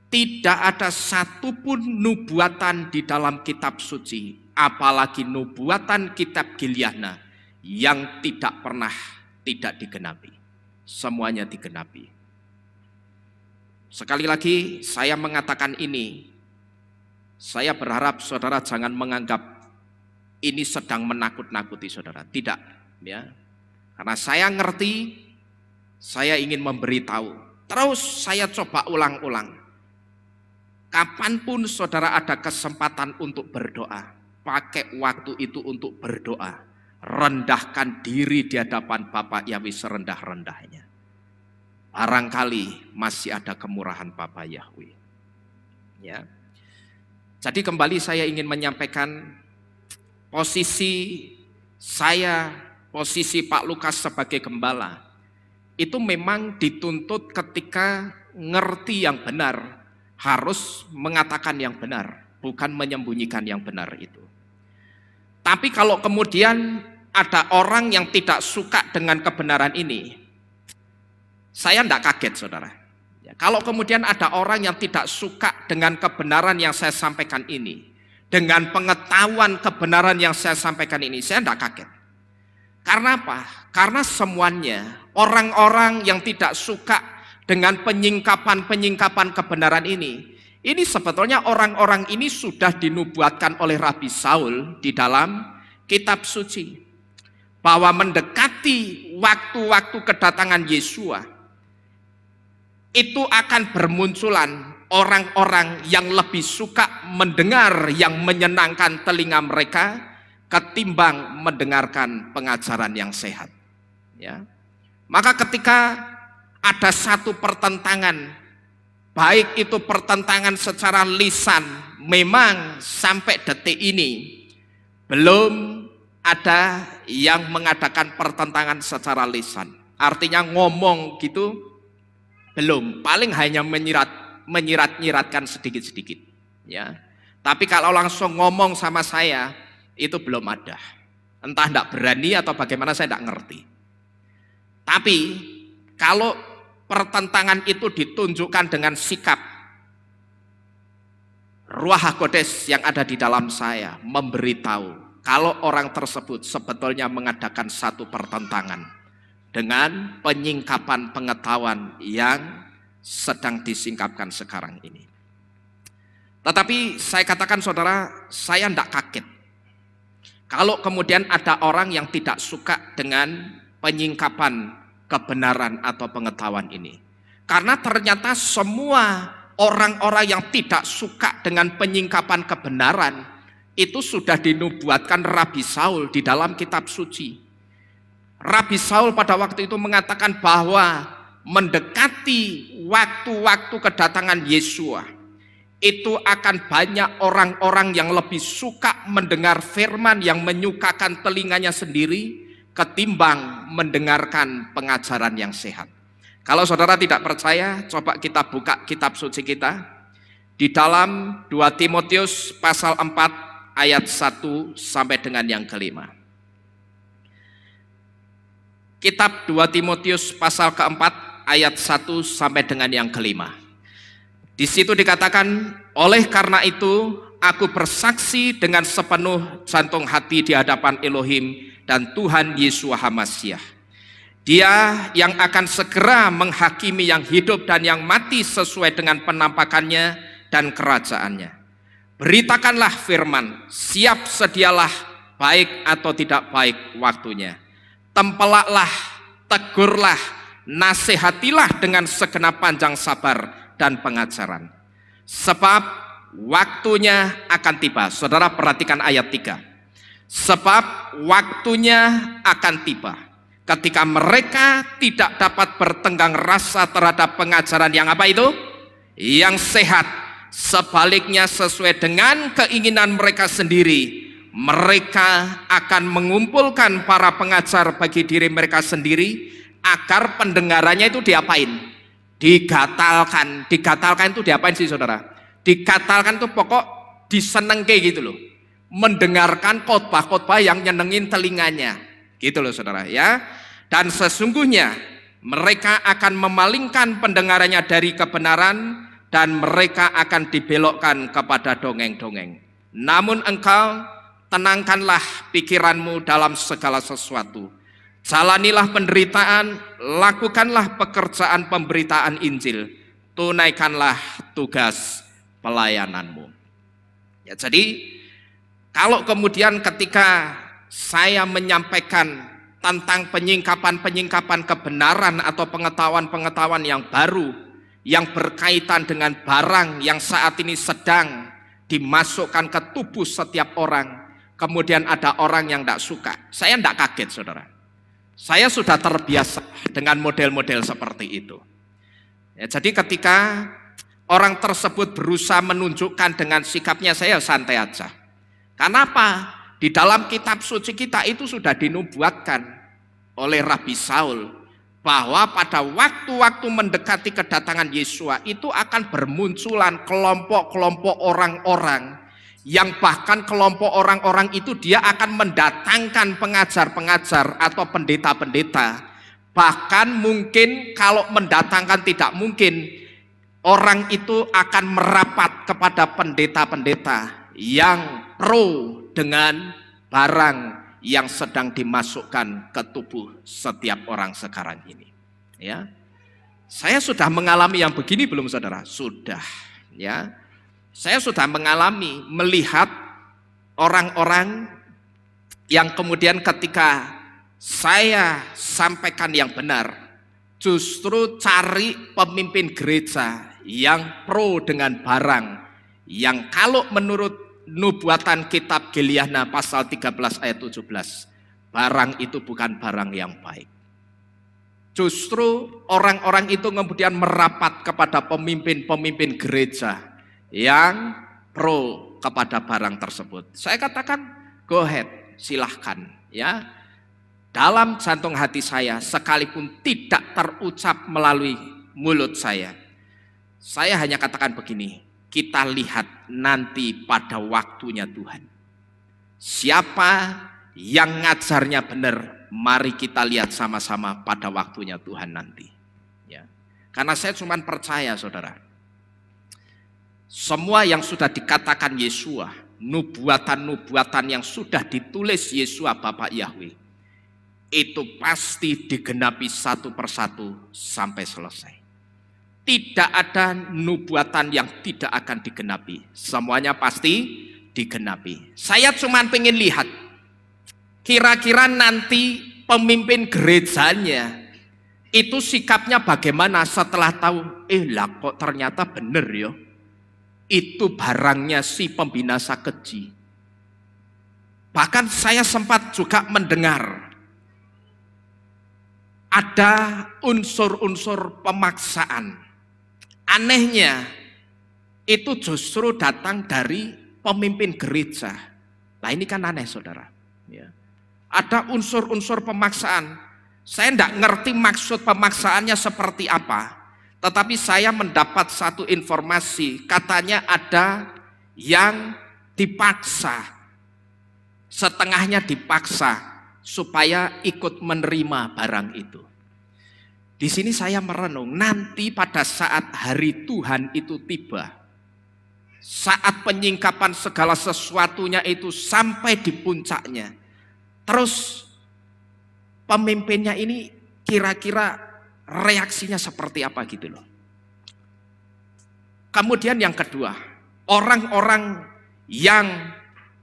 tidak ada satupun nubuatan di dalam kitab suci, apalagi nubuatan kitab Gilyana, yang tidak pernah tidak digenapi. Semuanya digenapi. Sekali lagi saya mengatakan ini, saya berharap saudara jangan menganggap ini sedang menakut-nakuti saudara. Tidak, ya. Karena saya ngerti, saya ingin memberitahu. Terus saya coba ulang-ulang. Kapanpun saudara ada kesempatan untuk berdoa, pakai waktu itu untuk berdoa. Rendahkan diri di hadapan Bapak Yahweh serendah-rendahnya. Barangkali masih ada kemurahan Bapak Yahweh. Ya. Jadi kembali saya ingin menyampaikan posisi saya, posisi Pak Lukas sebagai gembala, itu memang dituntut ketika ngerti yang benar, harus mengatakan yang benar, bukan menyembunyikan yang benar itu. Tapi kalau kemudian ada orang yang tidak suka dengan kebenaran ini, saya tidak kaget saudara. Ya, kalau kemudian ada orang yang tidak suka dengan kebenaran yang saya sampaikan ini, dengan pengetahuan kebenaran yang saya sampaikan ini, saya tidak kaget. Karena apa? Karena semuanya orang-orang yang tidak suka dengan penyingkapan-penyingkapan kebenaran ini sebetulnya orang-orang ini sudah dinubuatkan oleh Rabi Saul di dalam kitab suci. Bahwa mendekati waktu-waktu kedatangan Yesua, itu akan bermunculan orang-orang yang lebih suka mendengar yang menyenangkan telinga mereka ketimbang mendengarkan pengajaran yang sehat. Ya. Maka ketika ada satu pertentangan, baik itu pertentangan secara lisan, memang sampai detik ini belum ada yang mengadakan pertentangan secara lisan. Artinya ngomong gitu belum, paling hanya menyirat-nyiratkan sedikit-sedikit, ya. Tapi kalau langsung ngomong sama saya, itu belum ada. Entah tidak berani atau bagaimana saya tidak ngerti. Tapi kalau pertentangan itu ditunjukkan dengan sikap, Ruach HaKodes yang ada di dalam saya memberitahu kalau orang tersebut sebetulnya mengadakan satu pertentangan dengan penyingkapan pengetahuan yang sedang disingkapkan sekarang ini. Tetapi saya katakan saudara, saya tidak kaget kalau kemudian ada orang yang tidak suka dengan penyingkapan kebenaran atau pengetahuan ini. Karena ternyata semua orang-orang yang tidak suka dengan penyingkapan kebenaran itu sudah dinubuatkan Rabi Saul di dalam kitab suci. Rabi Saul pada waktu itu mengatakan bahwa mendekati waktu-waktu kedatangan Yesua, itu akan banyak orang-orang yang lebih suka mendengar firman yang menyukakan telinganya sendiri ketimbang mendengarkan pengajaran yang sehat. Kalau saudara tidak percaya, coba kita buka kitab suci kita di dalam 2 Timotius pasal 4 ayat 1 sampai dengan yang kelima. Kitab 2 Timotius pasal keempat ayat 1 sampai dengan yang kelima. Di situ dikatakan, oleh karena itu aku bersaksi dengan sepenuh jantung hati di hadapan Elohim dan Tuhan Yesua HaMasiah. Dia yang akan segera menghakimi yang hidup dan yang mati sesuai dengan penampakannya dan kerajaannya. Beritakanlah firman, siap sedialah baik atau tidak baik waktunya. Tempelaklah, tegurlah, nasihatilah dengan segenap panjang sabar dan pengajaran. Sebab waktunya akan tiba. Saudara perhatikan ayat 3. Sebab waktunya akan tiba ketika mereka tidak dapat bertenggang rasa terhadap pengajaran yang apa itu? Yang sehat. Sebaliknya sesuai dengan keinginan mereka sendiri, mereka akan mengumpulkan para pengajar bagi diri mereka sendiri agar pendengarannya itu diapain? Digatalkan. Digatalkan itu diapain sih saudara? Digatalkan itu pokok disenengke gitu loh. Mendengarkan khotbah-khotbah yang nyenengin telinganya. Gitu loh saudara ya. Dan sesungguhnya mereka akan memalingkan pendengarannya dari kebenaran dan mereka akan dibelokkan kepada dongeng-dongeng. Namun engkau tenangkanlah pikiranmu dalam segala sesuatu. Jalanilah penderitaan, lakukanlah pekerjaan pemberitaan Injil, tunaikanlah tugas pelayananmu. Ya, jadi kalau kemudian ketika saya menyampaikan tentang penyingkapan-penyingkapan kebenaran atau pengetahuan-pengetahuan yang baru yang berkaitan dengan barang yang saat ini sedang dimasukkan ke tubuh setiap orang, kemudian ada orang yang tidak suka, saya tidak kaget saudara. Saya sudah terbiasa dengan model-model seperti itu. Ya, jadi ketika orang tersebut berusaha menunjukkan dengan sikapnya, saya santai aja. Kenapa? Di dalam kitab suci kita itu sudah dinubuatkan oleh Rabi Saul bahwa pada waktu-waktu mendekati kedatangan Yesua itu akan bermunculan kelompok-kelompok orang-orang yang bahkan kelompok orang-orang itu dia akan mendatangkan pengajar-pengajar atau pendeta-pendeta. Bahkan mungkin kalau mendatangkan tidak mungkin, orang itu akan merapat kepada pendeta-pendeta yang pro dengan barang yang sedang dimasukkan ke tubuh setiap orang sekarang ini. Ya, saya sudah mengalami yang begini belum saudara? Sudah, ya. Saya sudah mengalami melihat orang-orang yang kemudian ketika saya sampaikan yang benar, justru cari pemimpin gereja yang pro dengan barang, yang kalau menurut nubuatan kitab Geliana pasal 13 ayat 17, barang itu bukan barang yang baik. Justru orang-orang itu kemudian merapat kepada pemimpin-pemimpin gereja yang pro kepada barang tersebut. Saya katakan go ahead, silahkan ya. Dalam jantung hati saya sekalipun tidak terucap melalui mulut saya hanya katakan begini, kita lihat nanti pada waktunya Tuhan. Siapa yang ngajarnya benar, mari kita lihat sama-sama pada waktunya Tuhan nanti ya. Karena saya cuma percaya saudara, semua yang sudah dikatakan Yesua, nubuatan-nubuatan yang sudah ditulis Yesua Bapak Yahweh, itu pasti digenapi satu persatu sampai selesai. Tidak ada nubuatan yang tidak akan digenapi. Semuanya pasti digenapi. Saya cuma pengen lihat, kira-kira nanti pemimpin gerejanya itu sikapnya bagaimana setelah tahu, lah kok ternyata bener ya. Itu barangnya si pembinasa keji. Bahkan saya sempat juga mendengar ada unsur-unsur pemaksaan. Anehnya itu justru datang dari pemimpin gereja. Nah ini kan aneh saudara ya. Ada unsur-unsur pemaksaan. Saya tidak ngerti maksud pemaksaannya seperti apa, tetapi saya mendapat satu informasi, katanya ada yang dipaksa, setengahnya dipaksa supaya ikut menerima barang itu. Di sini saya merenung, nanti pada saat hari Tuhan itu tiba, saat penyingkapan segala sesuatunya itu sampai di puncaknya, terus pemimpinnya ini kira-kira reaksinya seperti apa gitu loh. Kemudian yang kedua, orang-orang yang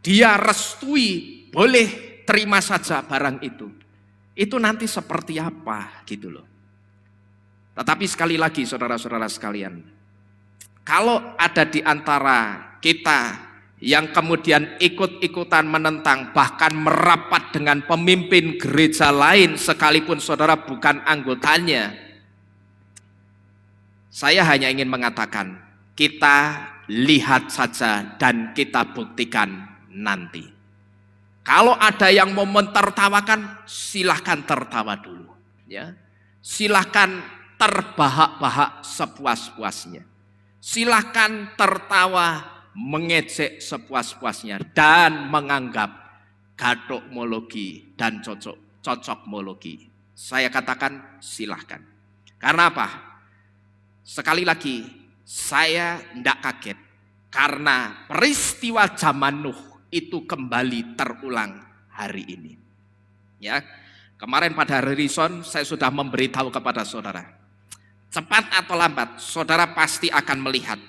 dia restui boleh terima saja barang itu nanti seperti apa gitu loh. Tetapi sekali lagi saudara-saudara sekalian, kalau ada di antara kita yang kemudian ikut-ikutan menentang, bahkan merapat dengan pemimpin gereja lain sekalipun saudara bukan anggotanya, saya hanya ingin mengatakan, kita lihat saja dan kita buktikan nanti. Kalau ada yang mau mentertawakan, silahkan tertawa dulu, ya. Silahkan terbahak-bahak sepuas-puasnya. Silahkan tertawa, mengejek sepuas-puasnya dan menganggap gadokmologi dan cocokmologi. Saya katakan silahkan. Karena apa? Sekali lagi, saya tidak kaget karena peristiwa zaman Nuh itu kembali terulang hari ini. Ya, kemarin pada hari Rison saya sudah memberitahu kepada saudara, cepat atau lambat saudara pasti akan melihat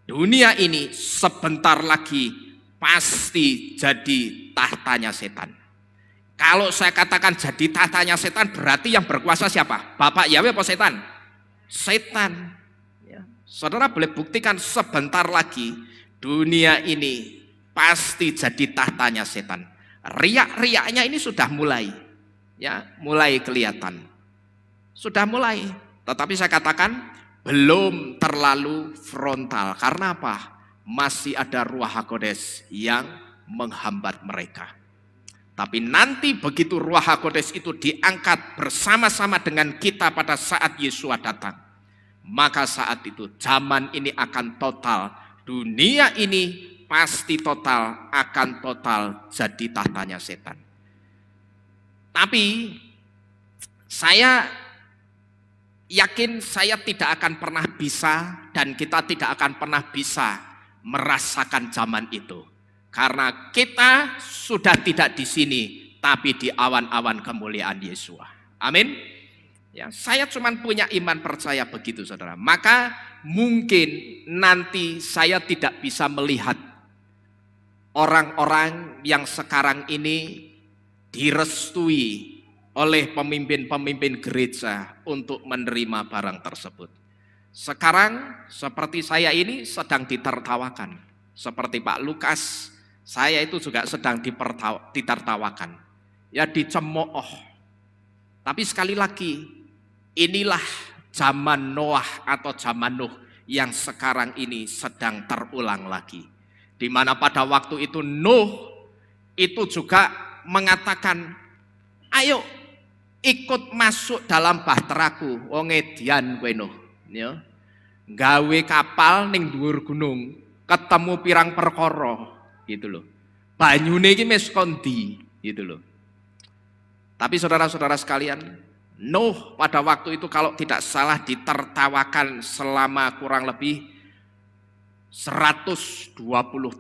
dunia ini sebentar lagi pasti jadi tahtanya setan. Kalau saya katakan jadi tahtanya setan, berarti yang berkuasa siapa? Bapak Yahweh apa setan? Setan. Ya. Saudara boleh buktikan sebentar lagi dunia ini pasti jadi tahtanya setan. Riak-riaknya ini sudah mulai, ya, mulai kelihatan. Sudah mulai. Tetapi saya katakan belum terlalu frontal. Karena apa? Masih ada Ruach HaKodes yang menghambat mereka. Tapi nanti begitu Ruach HaKodes itu diangkat bersama-sama dengan kita pada saat Yesua datang, maka saat itu zaman ini akan total. Dunia ini pasti total, akan total jadi tahtanya setan. Tapi saya yakin saya tidak akan pernah bisa dan kita tidak akan pernah bisa merasakan zaman itu. Karena kita sudah tidak di sini, tapi di awan-awan kemuliaan Yesua. Amin. Ya, saya cuma punya iman percaya begitu saudara. Maka mungkin nanti saya tidak bisa melihat orang-orang yang sekarang ini direstui oleh pemimpin-pemimpin gereja untuk menerima barang tersebut. Sekarang seperti saya ini sedang ditertawakan. Seperti Pak Lukas, saya itu juga sedang ditertawakan. Ya, dicemooh. Tapi sekali lagi, inilah zaman Noah atau zaman Nuh yang sekarang ini sedang terulang lagi. Di mana pada waktu itu Nuh itu juga mengatakan, ayo ikut masuk dalam bahteraku, wong edian kowe Nuh, ya. Gawe kapal ning dhuwur gunung, ketemu pirang perkara, gitu loh. Banyune iki wis kondi, gitu loh. Tapi saudara-saudara sekalian, Nuh pada waktu itu kalau tidak salah ditertawakan selama kurang lebih 120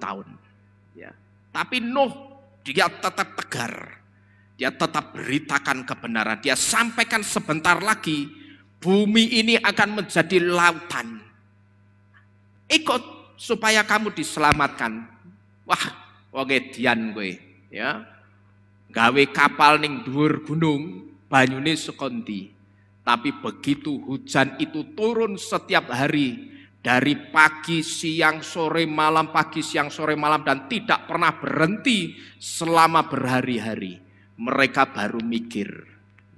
tahun. Ya. Tapi Nuh dia tetap tegar. Dia tetap beritakan kebenaran. Dia sampaikan sebentar lagi bumi ini akan menjadi lautan. Ikut supaya kamu diselamatkan. Wah, wong edian kowe, ya. Gawe kapal ning dhuwur gunung, banyune sekondi. Tapi begitu hujan itu turun setiap hari, dari pagi, siang, sore, malam, pagi, siang, sore, malam, dan tidak pernah berhenti selama berhari-hari. Mereka baru mikir.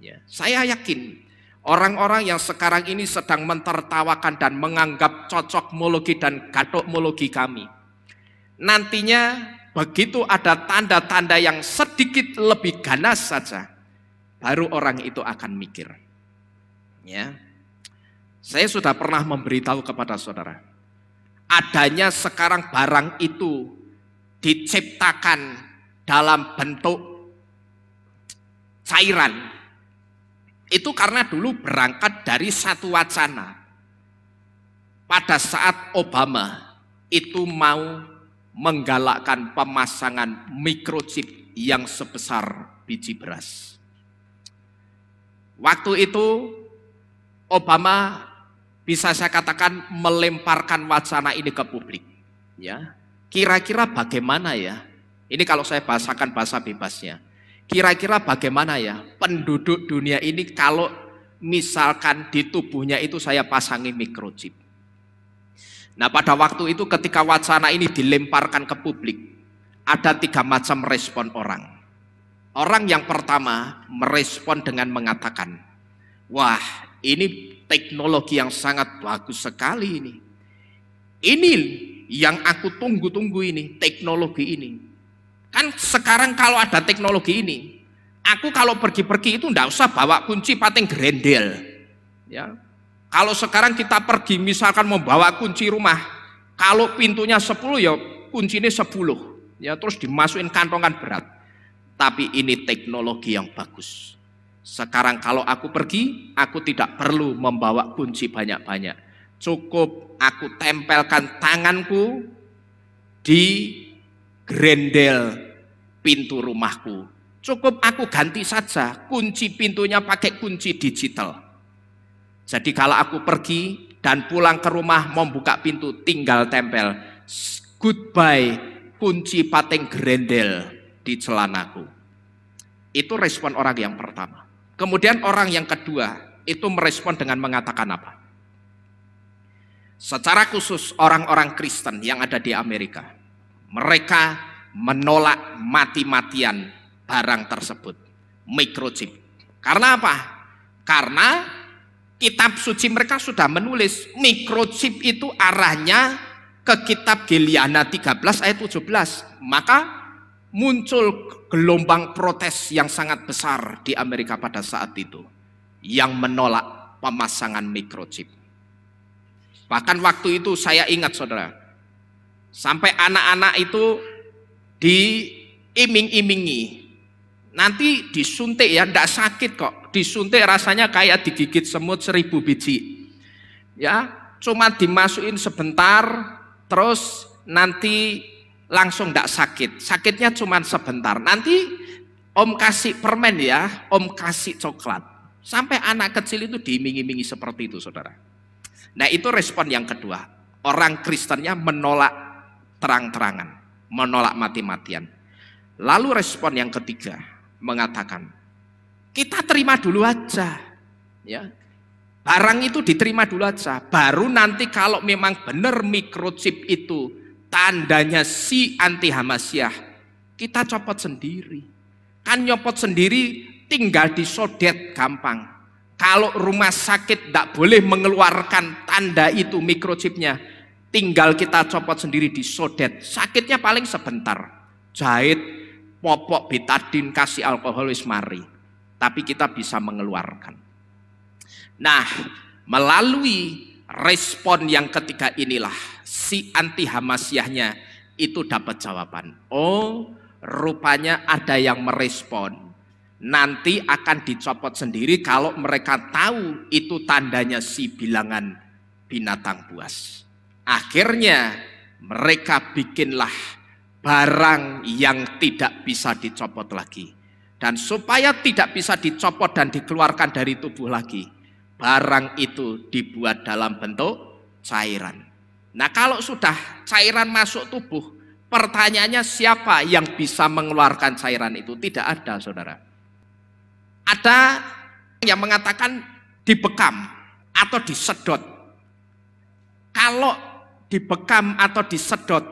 Ya. Saya yakin orang-orang yang sekarang ini sedang mentertawakan dan menganggap cocokmologi dan gadokmologi kami, nantinya begitu ada tanda-tanda yang sedikit lebih ganas saja, baru orang itu akan mikir. Ya. Saya sudah pernah memberitahu kepada saudara, adanya sekarang barang itu diciptakan dalam bentuk cairan. Itu karena dulu berangkat dari satu wacana. Pada saat Obama itu mau menggalakkan pemasangan microchip yang sebesar biji beras. Waktu itu Obama bisa saya katakan melemparkan wacana ini ke publik. Ya, kira-kira bagaimana ya? Ini kalau saya bahasakan bahasa bebasnya. Kira-kira bagaimana ya penduduk dunia ini kalau misalkan di tubuhnya itu saya pasangi microchip. Nah, pada waktu itu ketika wacana ini dilemparkan ke publik, ada 3 macam respon orang. Orang yang pertama merespon dengan mengatakan, wah, ini teknologi yang sangat bagus sekali ini. Ini yang aku tunggu-tunggu ini, teknologi ini. Kan sekarang kalau ada teknologi ini, aku kalau pergi-pergi itu enggak usah bawa kunci pating grendel. Ya. Kalau sekarang kita pergi misalkan membawa kunci rumah, kalau pintunya 10 ya kuncinya 10. Ya, terus dimasukin kantongan berat. Tapi ini teknologi yang bagus. Sekarang kalau aku pergi, aku tidak perlu membawa kunci banyak-banyak. Cukup aku tempelkan tanganku di grendel pintu rumahku. Cukup aku ganti saja kunci pintunya pakai kunci digital. Jadi kalau aku pergi dan pulang ke rumah mau buka pintu tinggal tempel goodbye kunci pating grendel di celanaku. Itu respon orang yang pertama. Kemudian orang yang kedua itu merespon dengan mengatakan apa? Secara khusus orang-orang Kristen yang ada di Amerika, mereka menolak mati-matian barang tersebut, microchip. Karena apa? Karena kitab suci mereka sudah menulis microchip itu arahnya ke kitab Geliana 13 ayat 17. Maka muncul gelombang protes yang sangat besar di Amerika pada saat itu yang menolak pemasangan microchip. Bahkan waktu itu saya ingat saudara, sampai anak-anak itu diiming-imingi, nanti disuntik ya, enggak sakit kok, disuntik rasanya kayak digigit semut 1000 biji. Ya, cuma dimasukin sebentar, terus nanti langsung enggak sakit, sakitnya cuma sebentar. Nanti om kasih permen ya, om kasih coklat. Sampai anak kecil itu diiming-imingi seperti itu saudara. Nah itu respon yang kedua, orang Kristennya menolak terang-terangan, menolak mati-matian. Lalu respon yang ketiga mengatakan, kita terima dulu aja, ya, barang itu diterima dulu aja, baru nanti kalau memang benar microchip itu tandanya si anti Hamasyah, kita copot sendiri. Kan nyopot sendiri tinggal disodet gampang. Kalau rumah sakit tidak boleh mengeluarkan tanda itu microchipnya, tinggal kita copot sendiri disodet. Sakitnya paling sebentar, jahit, popok, betadin, kasih alkohol wis mari. Tapi kita bisa mengeluarkan. Nah, melalui respon yang ketiga inilah si anti Hamasyahnya itu dapat jawaban. Oh, rupanya ada yang merespon. Nanti akan dicopot sendiri kalau mereka tahu itu tandanya si bilangan binatang buas. Akhirnya mereka bikinlah barang yang tidak bisa dicopot lagi. Dan supaya tidak bisa dicopot dan dikeluarkan dari tubuh lagi, barang itu dibuat dalam bentuk cairan. Nah kalau sudah cairan masuk tubuh, pertanyaannya siapa yang bisa mengeluarkan cairan itu? Tidak ada saudara. Ada yang mengatakan dibekam atau disedot. Kalau dibekam atau disedot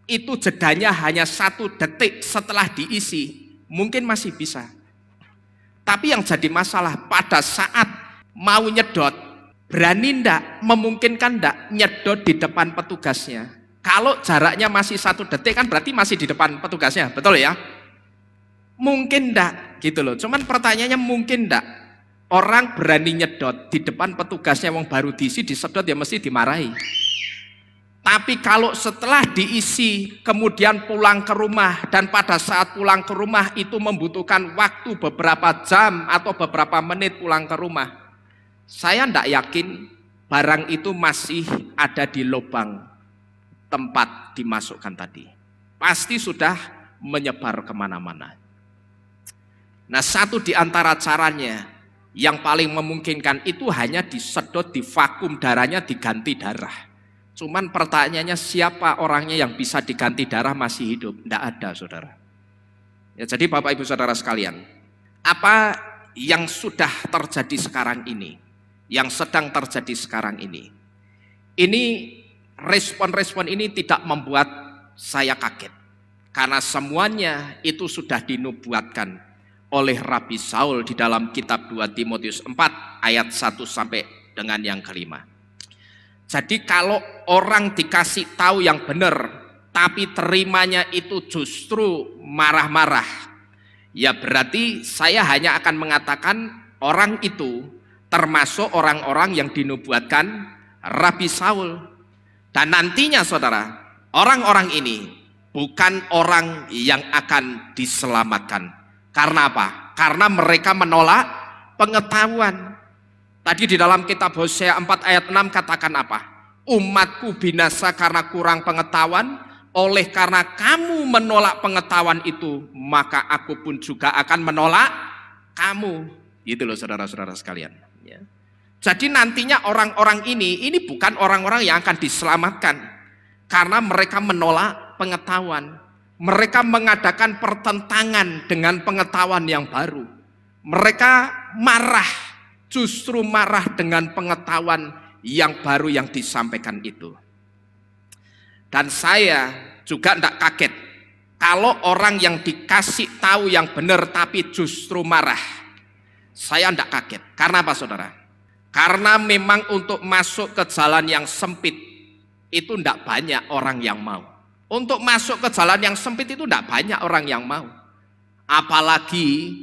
itu jedanya hanya 1 detik setelah diisi, mungkin masih bisa. Tapi yang jadi masalah pada saat mau nyedot, berani ndak, memungkinkan ndak nyedot di depan petugasnya. Kalau jaraknya masih 1 detik kan berarti masih di depan petugasnya, betul ya? Mungkin ndak gitu loh. Cuman pertanyaannya mungkin ndak orang berani nyedot di depan petugasnya wong baru diisi, disedot ya mesti dimarahi. Tapi kalau setelah diisi kemudian pulang ke rumah, dan pada saat pulang ke rumah itu membutuhkan waktu beberapa jam atau beberapa menit pulang ke rumah, saya ndak yakin barang itu masih ada di lubang tempat dimasukkan tadi. Pasti sudah menyebar kemana-mana. Nah satu di antara caranya yang paling memungkinkan itu hanya disedot, divakum darahnya, diganti darah. Cuman pertanyaannya siapa orangnya yang bisa diganti darah masih hidup? Tidak ada saudara. Ya, jadi Bapak Ibu Saudara sekalian, apa yang sudah terjadi sekarang ini, yang sedang terjadi sekarang ini respon-respon ini tidak membuat saya kaget. Karena semuanya itu sudah dinubuatkan oleh Rabi Saul di dalam kitab 2 Timotius 4 ayat 1 sampai dengan yang kelima. Jadi kalau orang dikasih tahu yang benar, tapi terimanya itu justru marah-marah, ya berarti saya hanya akan mengatakan orang itu termasuk orang-orang yang dinubuatkan Rabi Saul. Dan nantinya saudara, orang-orang ini bukan orang yang akan diselamatkan. Karena apa? Karena mereka menolak pengetahuan. Tadi di dalam kitab Hosea 4 ayat 6 katakan apa? Umatku binasa karena kurang pengetahuan, oleh karena kamu menolak pengetahuan itu, maka aku pun juga akan menolak kamu. Gitu loh saudara-saudara sekalian. Ya. Jadi nantinya orang-orang ini bukan orang-orang yang akan diselamatkan. Karena mereka menolak pengetahuan. Mereka mengadakan pertentangan dengan pengetahuan yang baru. Mereka marah, justru marah dengan pengetahuan yang baru yang disampaikan itu. Dan saya juga tidak kaget kalau orang yang dikasih tahu yang benar tapi justru marah. Saya tidak kaget. Karena apa saudara? Karena memang untuk masuk ke jalan yang sempit itu tidak banyak orang yang mau. Untuk masuk ke jalan yang sempit itu tidak banyak orang yang mau. Apalagi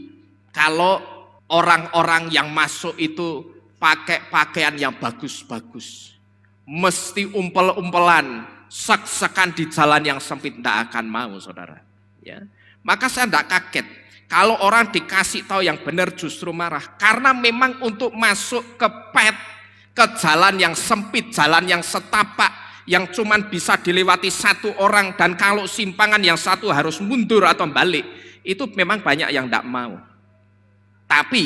kalau orang-orang yang masuk itu pakai pakaian yang bagus-bagus. Mesti umpel-umpelan, sek-sekan di jalan yang sempit, tidak akan mau saudara. Ya. Maka saya tidak kaget kalau orang dikasih tahu yang benar justru marah. Karena memang untuk masuk ke jalan yang sempit, jalan yang setapak, yang cuman bisa dilewati satu orang, dan kalau simpangan yang satu harus mundur atau balik, itu memang banyak yang tidak mau. Tapi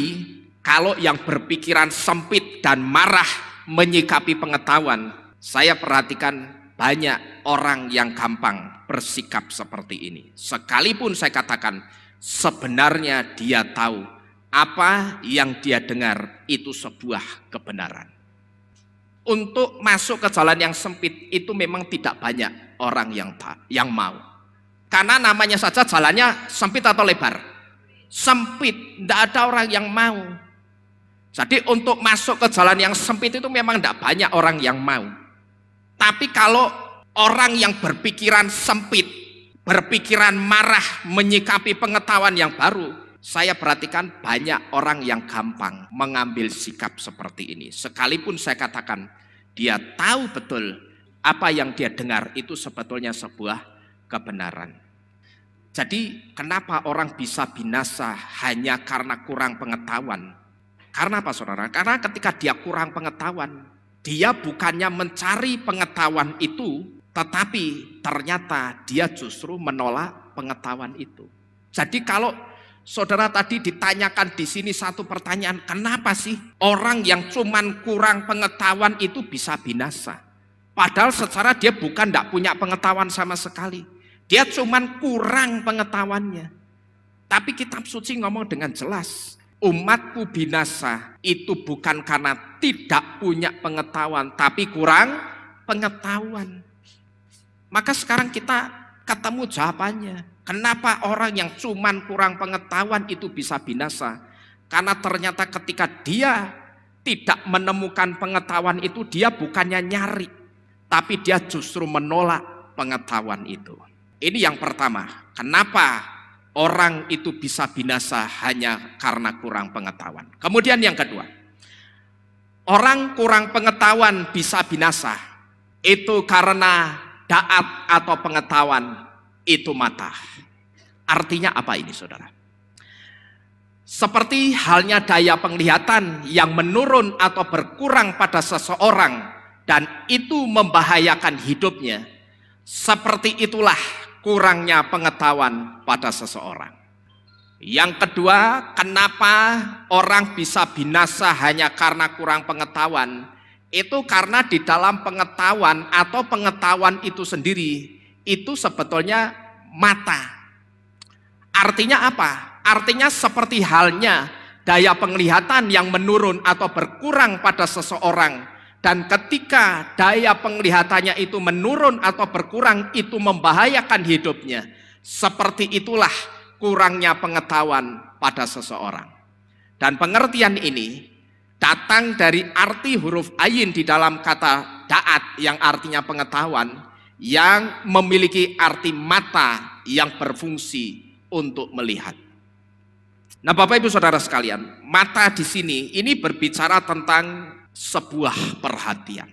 kalau yang berpikiran sempit dan marah menyikapi pengetahuan, saya perhatikan banyak orang yang gampang bersikap seperti ini. Sekalipun saya katakan sebenarnya dia tahu apa yang dia dengar itu sebuah kebenaran. Untuk masuk ke jalan yang sempit itu memang tidak banyak orang yang mau. Karena namanya saja jalannya sempit atau lebar? Sempit, tidak ada orang yang mau. Jadi untuk masuk ke jalan yang sempit itu memang tidak banyak orang yang mau. Tapi kalau orang yang berpikiran sempit, berpikiran marah menyikapi pengetahuan yang baru, saya perhatikan banyak orang yang gampang mengambil sikap seperti ini. Sekalipun saya katakan dia tahu betul apa yang dia dengar itu sebetulnya sebuah kebenaran. Jadi kenapa orang bisa binasa hanya karena kurang pengetahuan? Karena apa saudara? Karena ketika dia kurang pengetahuan, dia bukannya mencari pengetahuan itu, tetapi ternyata dia justru menolak pengetahuan itu. Jadi kalau saudara tadi ditanyakan di sini satu pertanyaan, kenapa sih orang yang cuman kurang pengetahuan itu bisa binasa? Padahal secara dia bukan tidak punya pengetahuan sama sekali. Dia cuman kurang pengetahuannya. Tapi kitab suci ngomong dengan jelas, umatku binasa itu bukan karena tidak punya pengetahuan, tapi kurang pengetahuan. Maka sekarang kita ketemu jawabannya. Kenapa orang yang cuman kurang pengetahuan itu bisa binasa? Karena ternyata ketika dia tidak menemukan pengetahuan itu, dia bukannya nyari, tapi dia justru menolak pengetahuan itu. Ini yang pertama, kenapa orang itu bisa binasa hanya karena kurang pengetahuan. Kemudian yang kedua, orang kurang pengetahuan bisa binasa itu karena daat atau pengetahuan itu mata. Artinya apa ini saudara? Seperti halnya daya penglihatan yang menurun atau berkurang pada seseorang dan itu membahayakan hidupnya, seperti itulah kurangnya pengetahuan pada seseorang. Yang kedua, kenapa orang bisa binasa hanya karena kurang pengetahuan? Itu karena di dalam pengetahuan atau pengetahuan itu sendiri, itu sebetulnya mata. Artinya apa? Artinya seperti halnya daya penglihatan yang menurun atau berkurang pada seseorang, dan ketika daya penglihatannya itu menurun atau berkurang, itu membahayakan hidupnya. Seperti itulah kurangnya pengetahuan pada seseorang. Dan pengertian ini datang dari arti huruf ayin di dalam kata da'at yang artinya pengetahuan, yang memiliki arti mata yang berfungsi untuk melihat. Nah, Bapak Ibu Saudara sekalian, mata di sini ini berbicara tentang sebuah perhatian.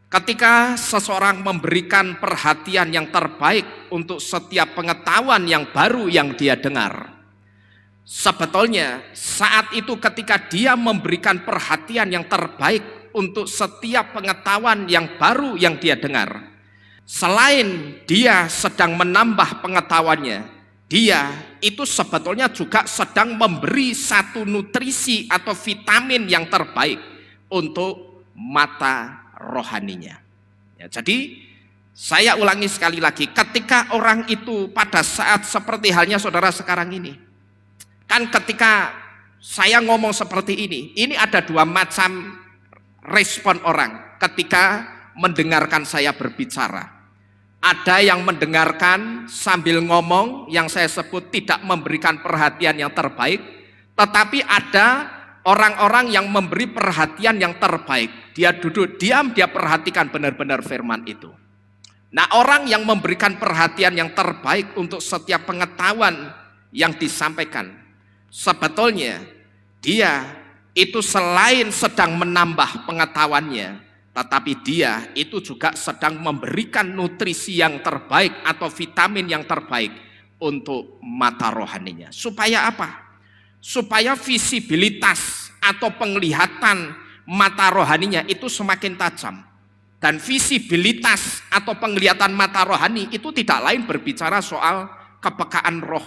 Ketika seseorang memberikan perhatian yang terbaik untuk setiap pengetahuan yang baru yang dia dengar, sebetulnya saat itu ketika dia memberikan perhatian yang terbaik untuk setiap pengetahuan yang baru yang dia dengar, selain dia sedang menambah pengetahuannya, dia itu sebetulnya juga sedang memberi satu nutrisi atau vitamin yang terbaik untuk mata rohaninya. Ya, jadi saya ulangi sekali lagi, ketika orang itu pada saat seperti halnya saudara sekarang ini, kan ketika saya ngomong seperti ini ada dua macam respon orang ketika mendengarkan saya berbicara. Ada yang mendengarkan sambil ngomong, yang saya sebut tidak memberikan perhatian yang terbaik, tetapi ada orang-orang yang memberi perhatian yang terbaik. Dia duduk diam, dia perhatikan benar-benar firman itu. Nah, orang yang memberikan perhatian yang terbaik untuk setiap pengetahuan yang disampaikan, sebetulnya dia itu selain sedang menambah pengetahuannya, tetapi dia itu juga sedang memberikan nutrisi yang terbaik atau vitamin yang terbaik untuk mata rohaninya. Supaya apa? Supaya visibilitas atau penglihatan mata rohaninya itu semakin tajam. Dan visibilitas atau penglihatan mata rohani itu tidak lain berbicara soal kepekaan roh.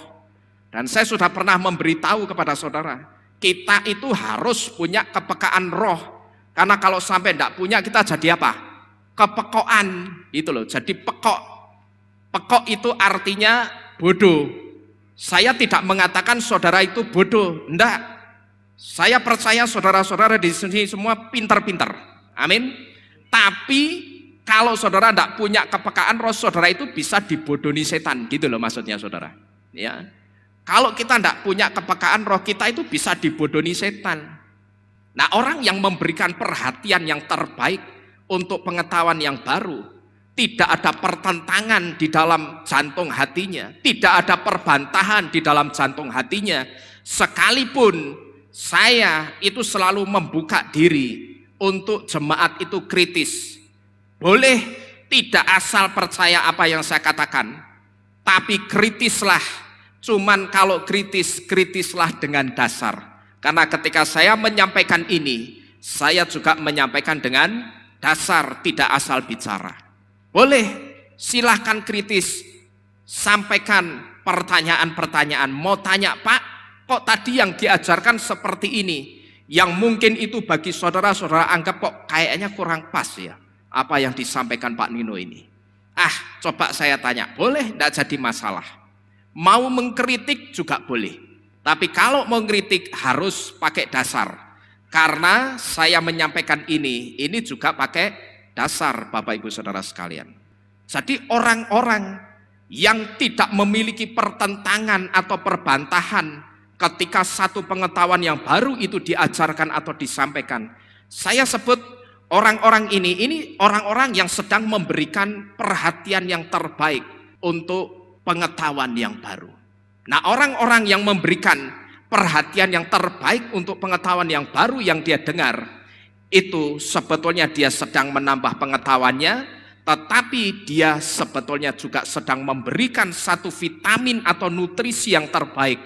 Dan saya sudah pernah memberitahu kepada saudara, kita itu harus punya kepekaan roh. Karena kalau sampai tidak punya, kita jadi apa? Kepekoan, itu loh. Jadi pekok. Pekok itu artinya bodoh. Saya tidak mengatakan saudara itu bodoh, enggak. Saya percaya saudara-saudara di sini semua pintar-pintar. Amin. Tapi kalau saudara tidak punya kepekaan roh, saudara itu bisa dibodohi setan, gitu loh maksudnya saudara. Ya. Kalau kita tidak punya kepekaan roh, kita itu bisa dibodohi setan. Nah, orang yang memberikan perhatian yang terbaik untuk pengetahuan yang baru, tidak ada pertentangan di dalam jantung hatinya, tidak ada perbantahan di dalam jantung hatinya, sekalipun saya itu selalu membuka diri untuk jemaat itu kritis. Boleh tidak asal percaya apa yang saya katakan, tapi kritislah. Cuman kalau kritis, kritislah dengan dasar. Karena ketika saya menyampaikan ini, saya juga menyampaikan dengan dasar, tidak asal bicara. Boleh, silahkan kritis, sampaikan pertanyaan-pertanyaan. Mau tanya, Pak, kok tadi yang diajarkan seperti ini? Yang mungkin itu bagi saudara-saudara anggap kok kayaknya kurang pas ya, apa yang disampaikan Pak Nino ini. Coba saya tanya, boleh, tidak jadi masalah. Mau mengkritik juga boleh. Tapi kalau mau kritik harus pakai dasar. Karena saya menyampaikan ini juga pakai dasar Bapak Ibu Saudara sekalian. Jadi orang-orang yang tidak memiliki pertentangan atau perbantahan ketika satu pengetahuan yang baru itu diajarkan atau disampaikan, saya sebut orang-orang ini orang-orang yang sedang memberikan perhatian yang terbaik untuk pengetahuan yang baru. Nah, orang-orang yang memberikan perhatian yang terbaik untuk pengetahuan yang baru yang dia dengar, itu sebetulnya dia sedang menambah pengetahuannya, tetapi dia sebetulnya juga sedang memberikan satu vitamin atau nutrisi yang terbaik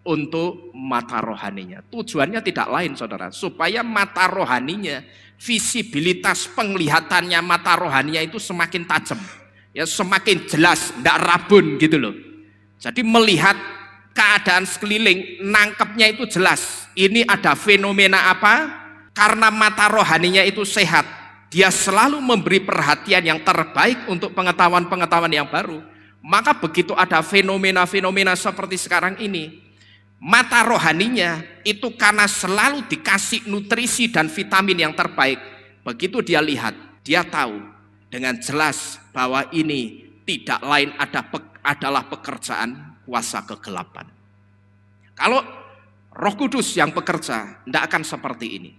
untuk mata rohaninya. Tujuannya tidak lain saudara, supaya mata rohaninya, visibilitas penglihatannya mata rohaninya itu semakin tajam, ya, semakin jelas, tidak rabun gitu loh. Jadi melihat keadaan sekeliling, nangkepnya itu jelas. Ini ada fenomena apa? Karena mata rohaninya itu sehat, dia selalu memberi perhatian yang terbaik untuk pengetahuan-pengetahuan yang baru. Maka begitu ada fenomena-fenomena seperti sekarang ini, Mata rohaninya itu karena selalu dikasih nutrisi dan vitamin yang terbaik. Begitu dia lihat, dia tahu dengan jelas bahwa ini tidak lain adalah pekerjaan kuasa kegelapan. Kalau Roh Kudus yang bekerja, tidak akan seperti ini.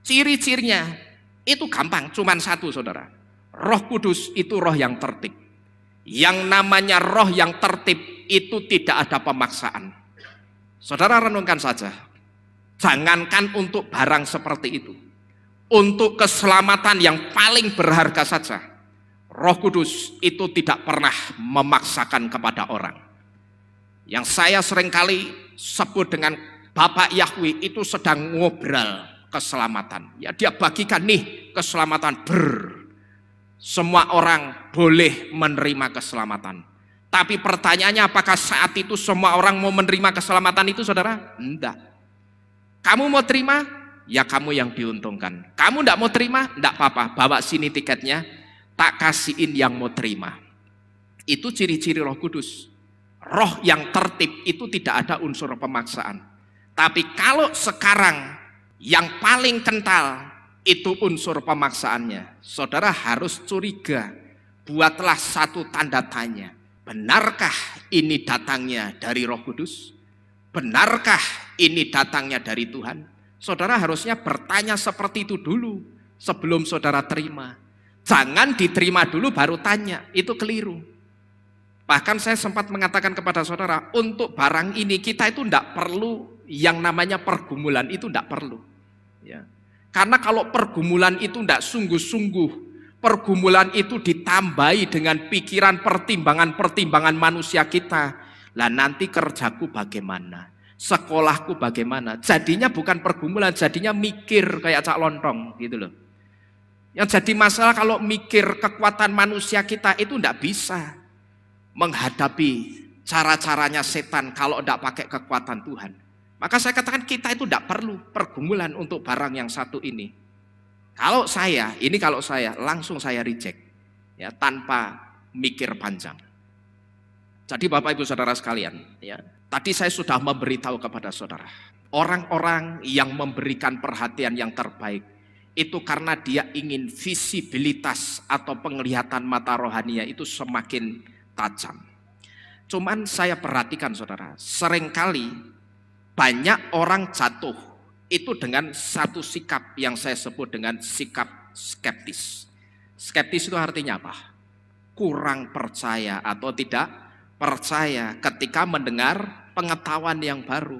Ciri-cirinya itu gampang, cuman satu saudara. Roh Kudus itu roh yang tertib. Yang namanya roh yang tertib itu tidak ada pemaksaan. Saudara renungkan saja. Jangankan untuk barang seperti itu. Untuk keselamatan yang paling berharga saja. Roh Kudus itu tidak pernah memaksakan kepada orang. Yang saya seringkali sebut dengan Bapak Yahweh itu sedang ngobrol keselamatan. Ya, dia bagikan nih keselamatan semua orang boleh menerima keselamatan. Tapi pertanyaannya, apakah saat itu semua orang mau menerima keselamatan itu, saudara? Enggak. Kamu mau terima? Ya kamu yang diuntungkan. Kamu enggak mau terima? Enggak apa-apa, bawa sini tiketnya, tak kasihin yang mau terima. Itu ciri-ciri Roh Kudus. Roh yang tertib itu tidak ada unsur pemaksaan. Tapi kalau sekarang yang paling kental itu unsur pemaksaannya, saudara harus curiga. Buatlah satu tanda tanya. Benarkah ini datangnya dari Roh Kudus? Benarkah ini datangnya dari Tuhan? Saudara harusnya bertanya seperti itu dulu sebelum saudara terima. Jangan diterima dulu baru tanya, itu keliru. Bahkan saya sempat mengatakan kepada saudara, untuk barang ini kita itu tidak perlu yang namanya pergumulan, itu tidak perlu. Ya. Karena kalau pergumulan itu tidak sungguh-sungguh, pergumulan itu ditambahi dengan pikiran pertimbangan-pertimbangan manusia kita. Lah nanti kerjaku bagaimana? Sekolahku bagaimana? Jadinya bukan pergumulan, jadinya mikir kayak cak lontong gitu loh. Yang jadi masalah kalau mikir kekuatan manusia kita itu tidak bisa menghadapi cara-caranya setan kalau tidak pakai kekuatan Tuhan. Maka saya katakan kita itu tidak perlu pergumulan untuk barang yang satu ini. Kalau saya langsung saya reject ya, tanpa mikir panjang. Jadi Bapak Ibu Saudara sekalian, ya, tadi saya sudah memberitahu kepada saudara, orang-orang yang memberikan perhatian yang terbaik itu karena dia ingin visibilitas atau penglihatan mata rohaninya itu semakin tajam. Cuman saya perhatikan saudara, seringkali banyak orang jatuh itu dengan satu sikap yang saya sebut dengan sikap skeptis. Skeptis itu artinya apa? Kurang percaya atau tidak percaya ketika mendengar pengetahuan yang baru.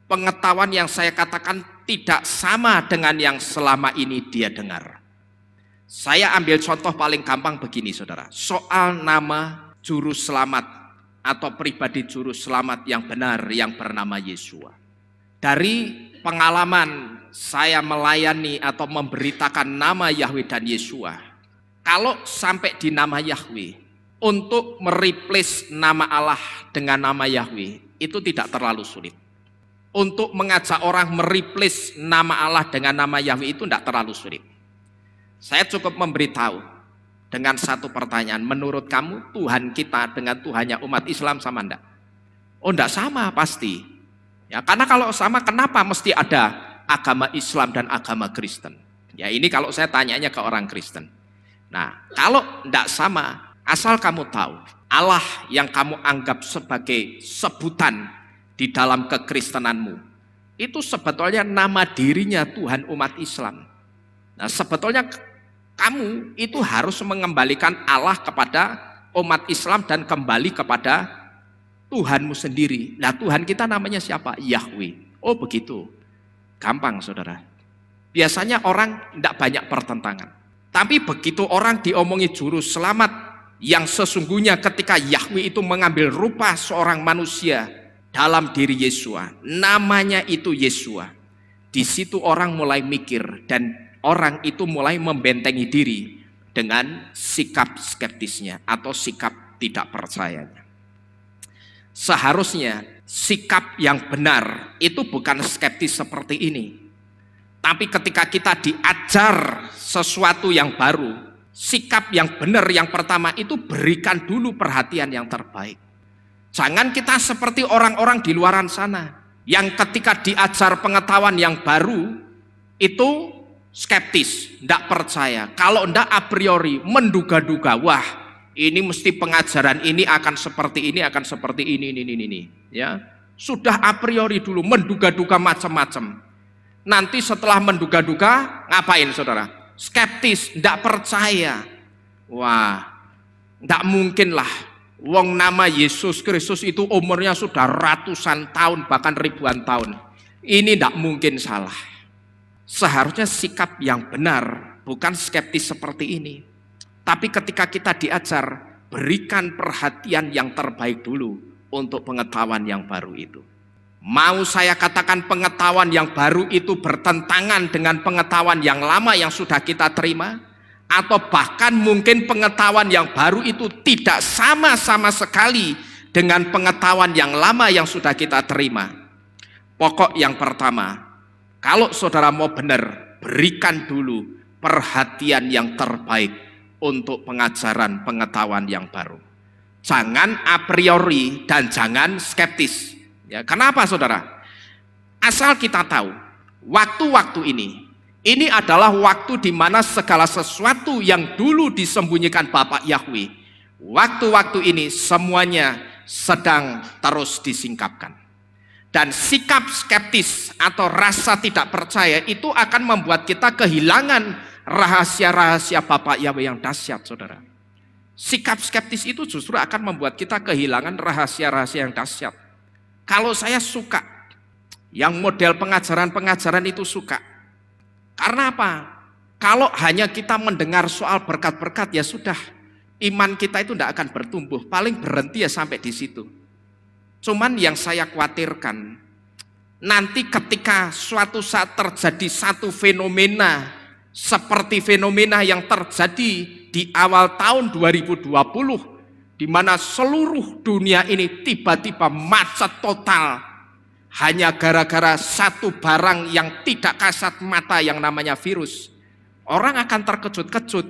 Pengetahuan yang saya katakan tidak sama dengan yang selama ini dia dengar. Saya ambil contoh paling gampang begini saudara. Soal nama juru selamat atau pribadi juru selamat yang benar yang bernama Yeshua. Dari pengalaman saya melayani atau memberitakan nama Yahweh dan Yeshua, kalau sampai di nama Yahweh, untuk mereplace nama Allah dengan nama Yahweh itu tidak terlalu sulit. Untuk mengajak orang mereplace nama Allah dengan nama Yahweh itu tidak terlalu sulit. Saya cukup memberitahu dengan satu pertanyaan, menurut kamu Tuhan kita dengan Tuhannya umat Islam sama enggak? Oh enggak sama pasti. Ya, karena kalau sama kenapa mesti ada agama Islam dan agama Kristen? Ya ini kalau saya tanyanya ke orang Kristen. Nah kalau tidak sama, asal kamu tahu Allah yang kamu anggap sebagai sebutan di dalam kekristenanmu itu sebetulnya nama dirinya Tuhan umat Islam. Nah sebetulnya kamu itu harus mengembalikan Allah kepada umat Islam dan kembali kepada Tuhanmu sendiri. Nah Tuhan kita namanya siapa? Yahweh. Oh begitu. Gampang saudara. Biasanya orang tidak banyak pertentangan. Tapi begitu orang diomongi juru selamat yang sesungguhnya ketika Yahweh itu mengambil rupa seorang manusia dalam diri Yeshua. Namanya itu Yeshua. Di situ orang mulai mikir dan orang itu mulai membentengi diri dengan sikap skeptisnya atau sikap tidak percayanya. Seharusnya sikap yang benar itu bukan skeptis seperti ini. Tapi ketika kita diajar sesuatu yang baru, sikap yang benar yang pertama itu berikan dulu perhatian yang terbaik. Jangan kita seperti orang-orang di luaran sana yang ketika diajar pengetahuan yang baru itu skeptis, tidak percaya. Kalau tidak a priori menduga-duga, wah ini mesti pengajaran ini akan seperti ini, akan seperti ini. Ya, sudah a priori dulu menduga-duga macam-macam. Nanti setelah menduga-duga ngapain saudara? Skeptis, tidak percaya. Wah, tidak mungkin lah. Wong nama Yesus Kristus itu umurnya sudah ratusan tahun bahkan ribuan tahun. Ini tidak mungkin salah. Seharusnya sikap yang benar, bukan skeptis seperti ini. Tapi ketika kita diajar, berikan perhatian yang terbaik dulu untuk pengetahuan yang baru itu. Mau saya katakan pengetahuan yang baru itu bertentangan dengan pengetahuan yang lama yang sudah kita terima, atau bahkan mungkin pengetahuan yang baru itu tidak sama sekali dengan pengetahuan yang lama yang sudah kita terima. Pokok yang pertama, kalau saudara mau benar, berikan dulu perhatian yang terbaik untuk pengajaran pengetahuan yang baru. Jangan a priori dan jangan skeptis. Ya, kenapa saudara? Asal kita tahu, waktu-waktu ini adalah waktu di mana segala sesuatu yang dulu disembunyikan Bapak Yahweh, waktu-waktu ini semuanya sedang terus disingkapkan. Dan sikap skeptis atau rasa tidak percaya itu akan membuat kita kehilangan rahasia-rahasia Bapak Yahweh yang dahsyat, saudara. Sikap skeptis itu justru akan membuat kita kehilangan rahasia-rahasia yang dahsyat. Kalau saya suka, yang model pengajaran-pengajaran itu suka. Karena apa? Kalau hanya kita mendengar soal berkat-berkat ya sudah, iman kita itu tidak akan bertumbuh, paling berhenti ya sampai di situ. Cuman yang saya khawatirkan, nanti ketika suatu saat terjadi satu fenomena, seperti fenomena yang terjadi di awal tahun 2020, di mana seluruh dunia ini tiba-tiba macet total, hanya gara-gara satu barang yang tidak kasat mata yang namanya virus. Orang akan terkejut-kejut.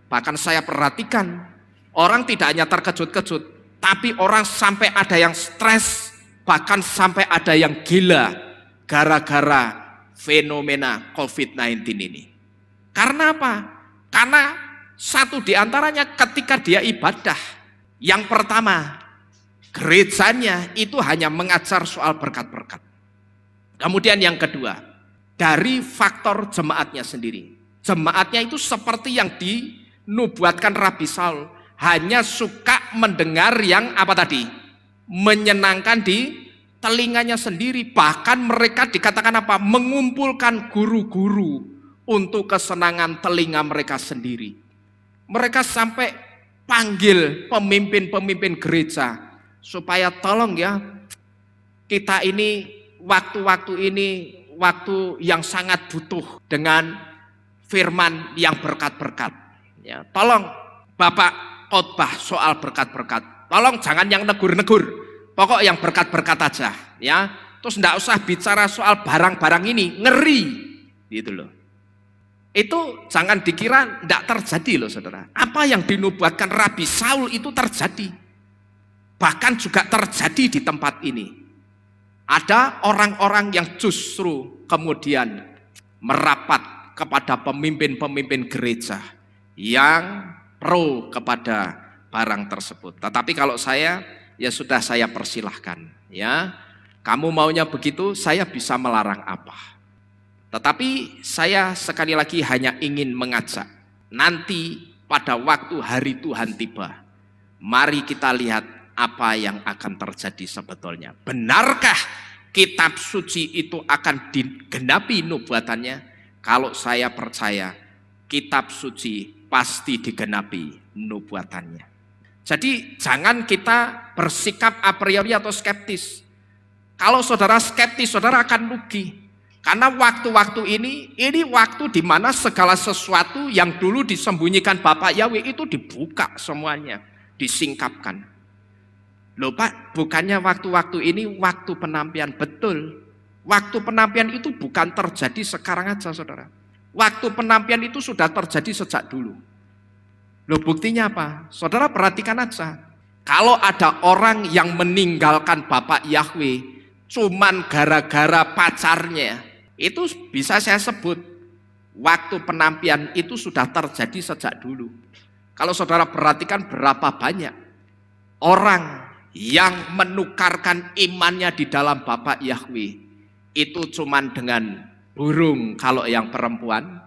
Bahkan saya perhatikan, orang tidak hanya terkejut-kejut, tapi orang sampai ada yang stres, bahkan sampai ada yang gila gara-gara fenomena COVID-19 ini. Karena apa? Karena satu di antaranya ketika dia ibadah, yang pertama, gerejanya itu hanya mengajar soal berkat-berkat. Kemudian yang kedua, dari faktor jemaatnya sendiri. Jemaatnya itu seperti yang dinubuatkan Rabi Saul, hanya suka mendengar yang apa tadi? Menyenangkan di telinganya sendiri. Bahkan mereka dikatakan apa? Mengumpulkan guru-guru untuk kesenangan telinga mereka sendiri. Mereka sampai panggil pemimpin-pemimpin gereja supaya tolong ya, kita ini waktu-waktu ini waktu yang sangat butuh dengan firman yang berkat-berkat. Ya, tolong Bapak khotbah soal berkat-berkat. Tolong jangan yang negur-negur. Pokok yang berkat-berkat aja, ya. Terus enggak usah bicara soal barang-barang ini, ngeri. Gitu loh. Itu jangan dikira enggak terjadi loh, Saudara. Apa yang dinubuatkan Rabi Saul itu terjadi. Bahkan juga terjadi di tempat ini. Ada orang-orang yang justru kemudian merapat kepada pemimpin-pemimpin gereja yang pro kepada barang tersebut. Tetapi kalau saya, ya sudah saya persilahkan. Ya, kamu maunya begitu, saya bisa melarang apa. Tetapi saya sekali lagi hanya ingin mengajak. Nanti pada waktu hari Tuhan tiba, mari kita lihat apa yang akan terjadi sebetulnya. Benarkah kitab suci itu akan digenapi nubuatannya? Kalau saya percaya, kitab suci pasti digenapi nubuatannya. Jadi jangan kita bersikap a priori atau skeptis. Kalau saudara skeptis, saudara akan rugi. Karena waktu-waktu ini waktu di mana segala sesuatu yang dulu disembunyikan Bapak Yahweh itu dibuka semuanya, disingkapkan. Loh Pak, bukannya waktu-waktu ini waktu penampian? Betul. Waktu penampian itu bukan terjadi sekarang aja, saudara. Waktu penampian itu sudah terjadi sejak dulu. Loh buktinya apa? Saudara perhatikan aja. Kalau ada orang yang meninggalkan Bapak Yahweh cuman gara-gara pacarnya, itu bisa saya sebut waktu penampian itu sudah terjadi sejak dulu. Kalau saudara perhatikan berapa banyak orang yang menukarkan imannya di dalam Bapak Yahweh, itu cuman dengan burung kalau yang perempuan,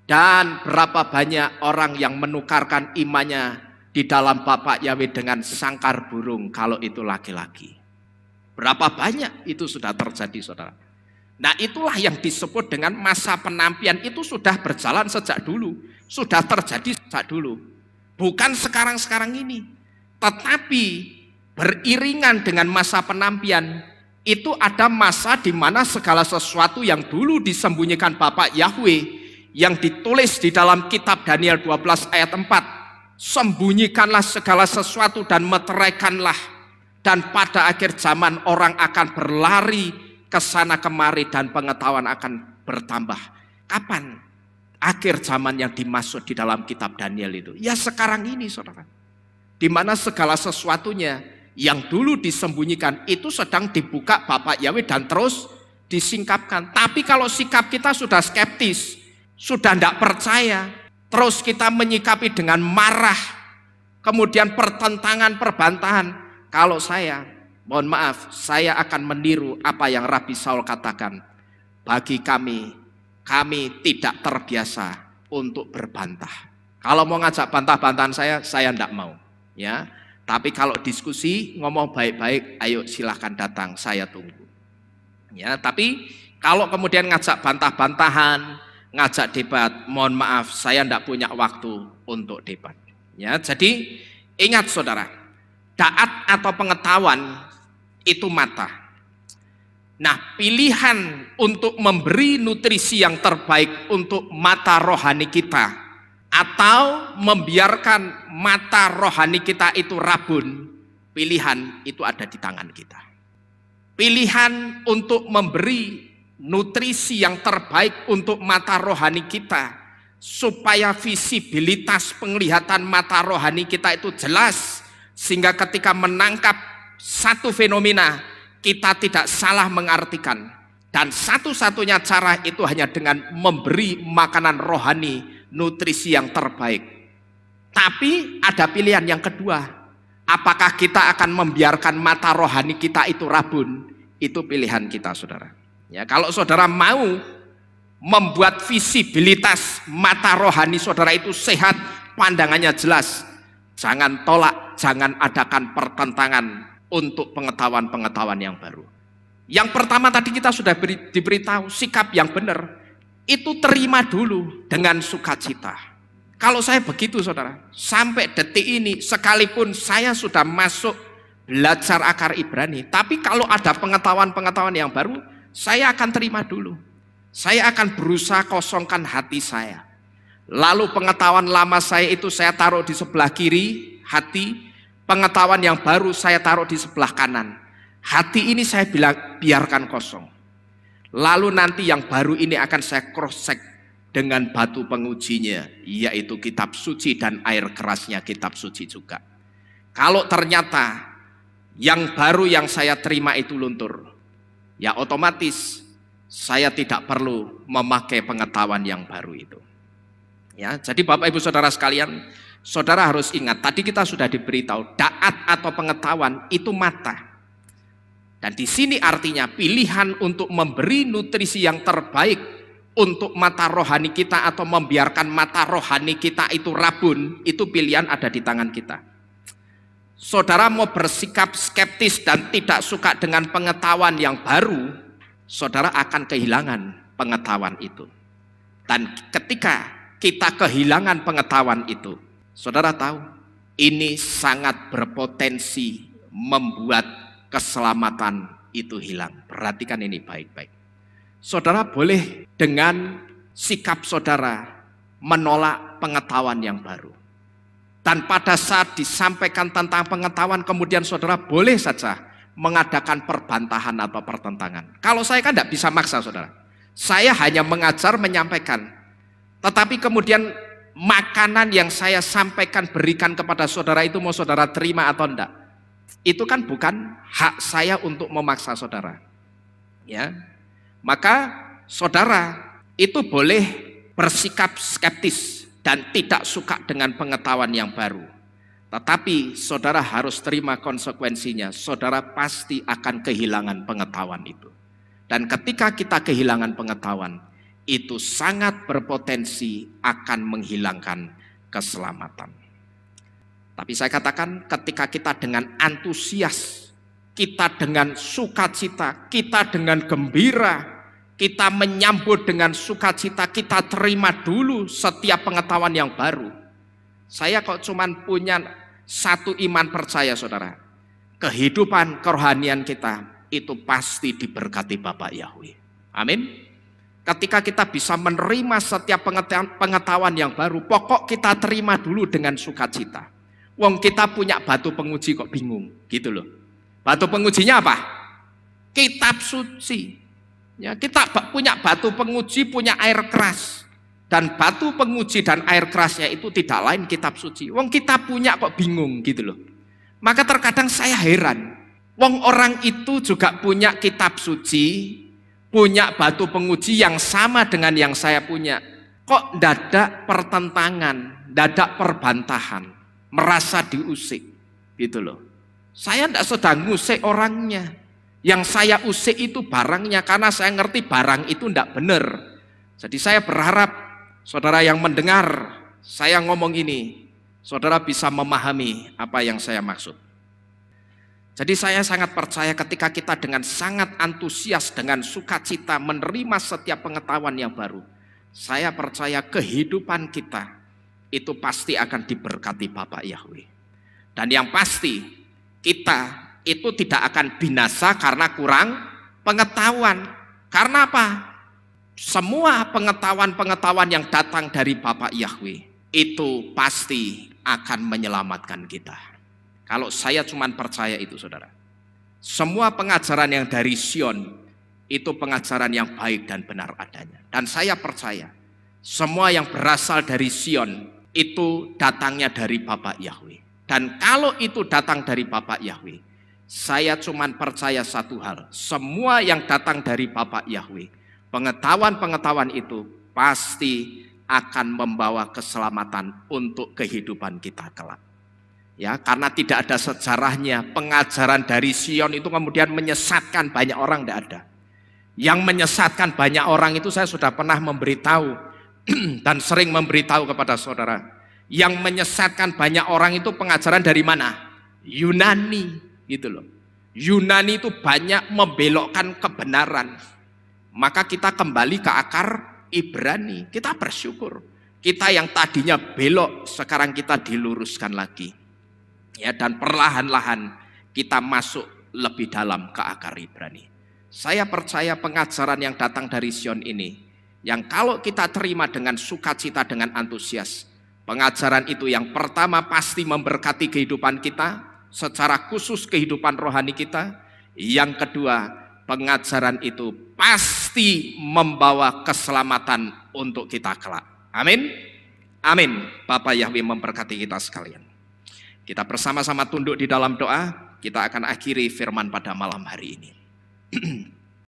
dan berapa banyak orang yang menukarkan imannya di dalam Bapak Yahweh dengan sangkar burung kalau itu laki-laki. Berapa banyak itu sudah terjadi, saudara. Nah, itulah yang disebut dengan masa penampian. Itu sudah berjalan sejak dulu, sudah terjadi sejak dulu. Bukan sekarang-sekarang ini, tetapi beriringan dengan masa penampian itu ada masa di mana segala sesuatu yang dulu disembunyikan Bapak Yahweh, yang ditulis di dalam kitab Daniel 12 ayat 4, sembunyikanlah segala sesuatu dan meteraikanlah, dan pada akhir zaman orang akan berlari ke sana kemari dan pengetahuan akan bertambah. Kapan akhir zaman yang dimaksud di dalam kitab Daniel itu? Ya sekarang ini, saudara. Di mana segala sesuatunya yang dulu disembunyikan itu sedang dibuka Bapak Yahweh dan terus disingkapkan. Tapi kalau sikap kita sudah skeptis, sudah tidak percaya, terus kita menyikapi dengan marah, kemudian pertentangan, perbantahan. Kalau saya, mohon maaf, saya akan meniru apa yang Rabi Saul katakan. Bagi kami tidak terbiasa untuk berbantah. Kalau mau ngajak bantah-bantahan saya tidak mau. Ya, tapi kalau diskusi, ngomong baik-baik, ayo silahkan datang, saya tunggu. Ya, tapi kalau kemudian ngajak bantah-bantahan, ngajak debat, mohon maaf, saya tidak punya waktu untuk debat. Ya, jadi ingat saudara, taat atau pengetahuan itu mata. Nah, pilihan untuk memberi nutrisi yang terbaik untuk mata rohani kita, atau membiarkan mata rohani kita itu rabun, pilihan itu ada di tangan kita. Pilihan untuk memberi nutrisi yang terbaik untuk mata rohani kita, supaya visibilitas penglihatan mata rohani kita itu jelas, sehingga ketika menangkap satu fenomena kita tidak salah mengartikan. Dan satu-satunya cara itu hanya dengan memberi makanan rohani, nutrisi yang terbaik. Tapi ada pilihan yang kedua, apakah kita akan membiarkan mata rohani kita itu rabun? Itu pilihan kita, saudara. Ya, kalau saudara mau membuat visibilitas mata rohani saudara itu sehat, pandangannya jelas, jangan tolak, jangan adakan pertentangan untuk pengetahuan-pengetahuan yang baru. Yang pertama tadi kita sudah diberitahu, sikap yang benar itu terima dulu dengan sukacita. Kalau saya begitu, saudara, sampai detik ini, sekalipun saya sudah masuk belajar akar Ibrani, tapi kalau ada pengetahuan-pengetahuan yang baru, saya akan terima dulu. Saya akan berusaha kosongkan hati saya. Lalu pengetahuan lama saya itu saya taruh di sebelah kiri hati, pengetahuan yang baru saya taruh di sebelah kanan. Hati ini saya biarkan kosong. Lalu nanti yang baru ini akan saya cross check dengan batu pengujinya, yaitu kitab suci dan air kerasnya kitab suci juga. Kalau ternyata yang baru yang saya terima itu luntur, ya otomatis saya tidak perlu memakai pengetahuan yang baru itu. Ya, jadi Bapak Ibu Saudara sekalian, saudara harus ingat, tadi kita sudah diberitahu, taat atau pengetahuan itu mata. Dan di sini artinya pilihan untuk memberi nutrisi yang terbaik untuk mata rohani kita atau membiarkan mata rohani kita itu rabun, itu pilihan ada di tangan kita. Saudara mau bersikap skeptis dan tidak suka dengan pengetahuan yang baru, saudara akan kehilangan pengetahuan itu. Dan ketika kita kehilangan pengetahuan itu, saudara tahu, ini sangat berpotensi membuat keselamatan itu hilang. Perhatikan ini baik-baik. Saudara boleh dengan sikap saudara menolak pengetahuan yang baru. Dan pada saat disampaikan tentang pengetahuan, kemudian saudara boleh saja mengadakan perbantahan atau pertentangan. Kalau saya kan tidak bisa maksa, saudara. Saya hanya mengajar, menyampaikan. Tetapi kemudian makanan yang saya sampaikan, berikan kepada saudara itu mau saudara terima atau enggak, Itu kan bukan hak saya untuk memaksa saudara. Ya. Maka saudara itu boleh bersikap skeptis dan tidak suka dengan pengetahuan yang baru. Tetapi saudara harus terima konsekuensinya. Saudara pasti akan kehilangan pengetahuan itu. Dan ketika kita kehilangan pengetahuan, itu sangat berpotensi akan menghilangkan keselamatan. Tapi saya katakan ketika kita dengan antusias, kita dengan sukacita, kita dengan gembira, kita menyambut dengan sukacita, kita terima dulu setiap pengetahuan yang baru. Saya kok cuman punya satu iman percaya saudara, kehidupan kerohanian kita itu pasti diberkati Bapak Yahweh. Amin. Ketika kita bisa menerima setiap pengetahuan yang baru, pokok kita terima dulu dengan sukacita. Wong kita punya batu penguji kok bingung, gitu loh. Batu pengujinya apa? Kitab suci. Ya, kita punya batu penguji, punya air keras. Dan batu penguji dan air kerasnya itu tidak lain kitab suci. Wong kita punya kok bingung, gitu loh. Maka terkadang saya heran. Wong orang itu juga punya kitab suci, punya batu penguji yang sama dengan yang saya punya. Kok dadak pertentangan, dadak perbantahan, merasa diusik, gitu loh. Saya tidak sedang ngusik orangnya. Yang saya usik itu barangnya, karena saya ngerti barang itu tidak benar. Jadi saya berharap saudara yang mendengar saya ngomong ini, saudara bisa memahami apa yang saya maksud. Jadi saya sangat percaya ketika kita dengan sangat antusias, dengan sukacita menerima setiap pengetahuan yang baru, saya percaya kehidupan kita itu pasti akan diberkati Bapak Yahweh. Dan yang pasti kita itu tidak akan binasa karena kurang pengetahuan. Karena apa? Semua pengetahuan-pengetahuan yang datang dari Bapak Yahweh itu pasti akan menyelamatkan kita. Kalau saya cuma percaya itu saudara. Semua pengajaran yang dari Sion itu pengajaran yang baik dan benar adanya. Dan saya percaya semua yang berasal dari Sion itu datangnya dari Bapak Yahweh. Dan kalau itu datang dari Bapak Yahweh, saya cuma percaya satu hal. Semua yang datang dari Bapak Yahweh, pengetahuan-pengetahuan itu pasti akan membawa keselamatan untuk kehidupan kita kelak. Ya, karena tidak ada sejarahnya pengajaran dari Sion itu kemudian menyesatkan banyak orang, tidak ada. Yang menyesatkan banyak orang itu saya sudah pernah memberitahu dan sering memberitahu kepada saudara. Yang menyesatkan banyak orang itu pengajaran dari mana? Yunani, gitu loh. Yunani itu banyak membelokkan kebenaran. Maka kita kembali ke akar Ibrani. Kita bersyukur. Kita yang tadinya belok, sekarang kita diluruskan lagi. Ya, dan perlahan-lahan kita masuk lebih dalam ke akar Ibrani. Saya percaya pengajaran yang datang dari Sion ini, yang kalau kita terima dengan sukacita, dengan antusias, pengajaran itu yang pertama pasti memberkati kehidupan kita, secara khusus kehidupan rohani kita. Yang kedua, pengajaran itu pasti membawa keselamatan untuk kita kelak. Amin. Amin. Bapak Yahweh memberkati kita sekalian. Kita bersama-sama tunduk di dalam doa. Kita akan akhiri firman pada malam hari ini.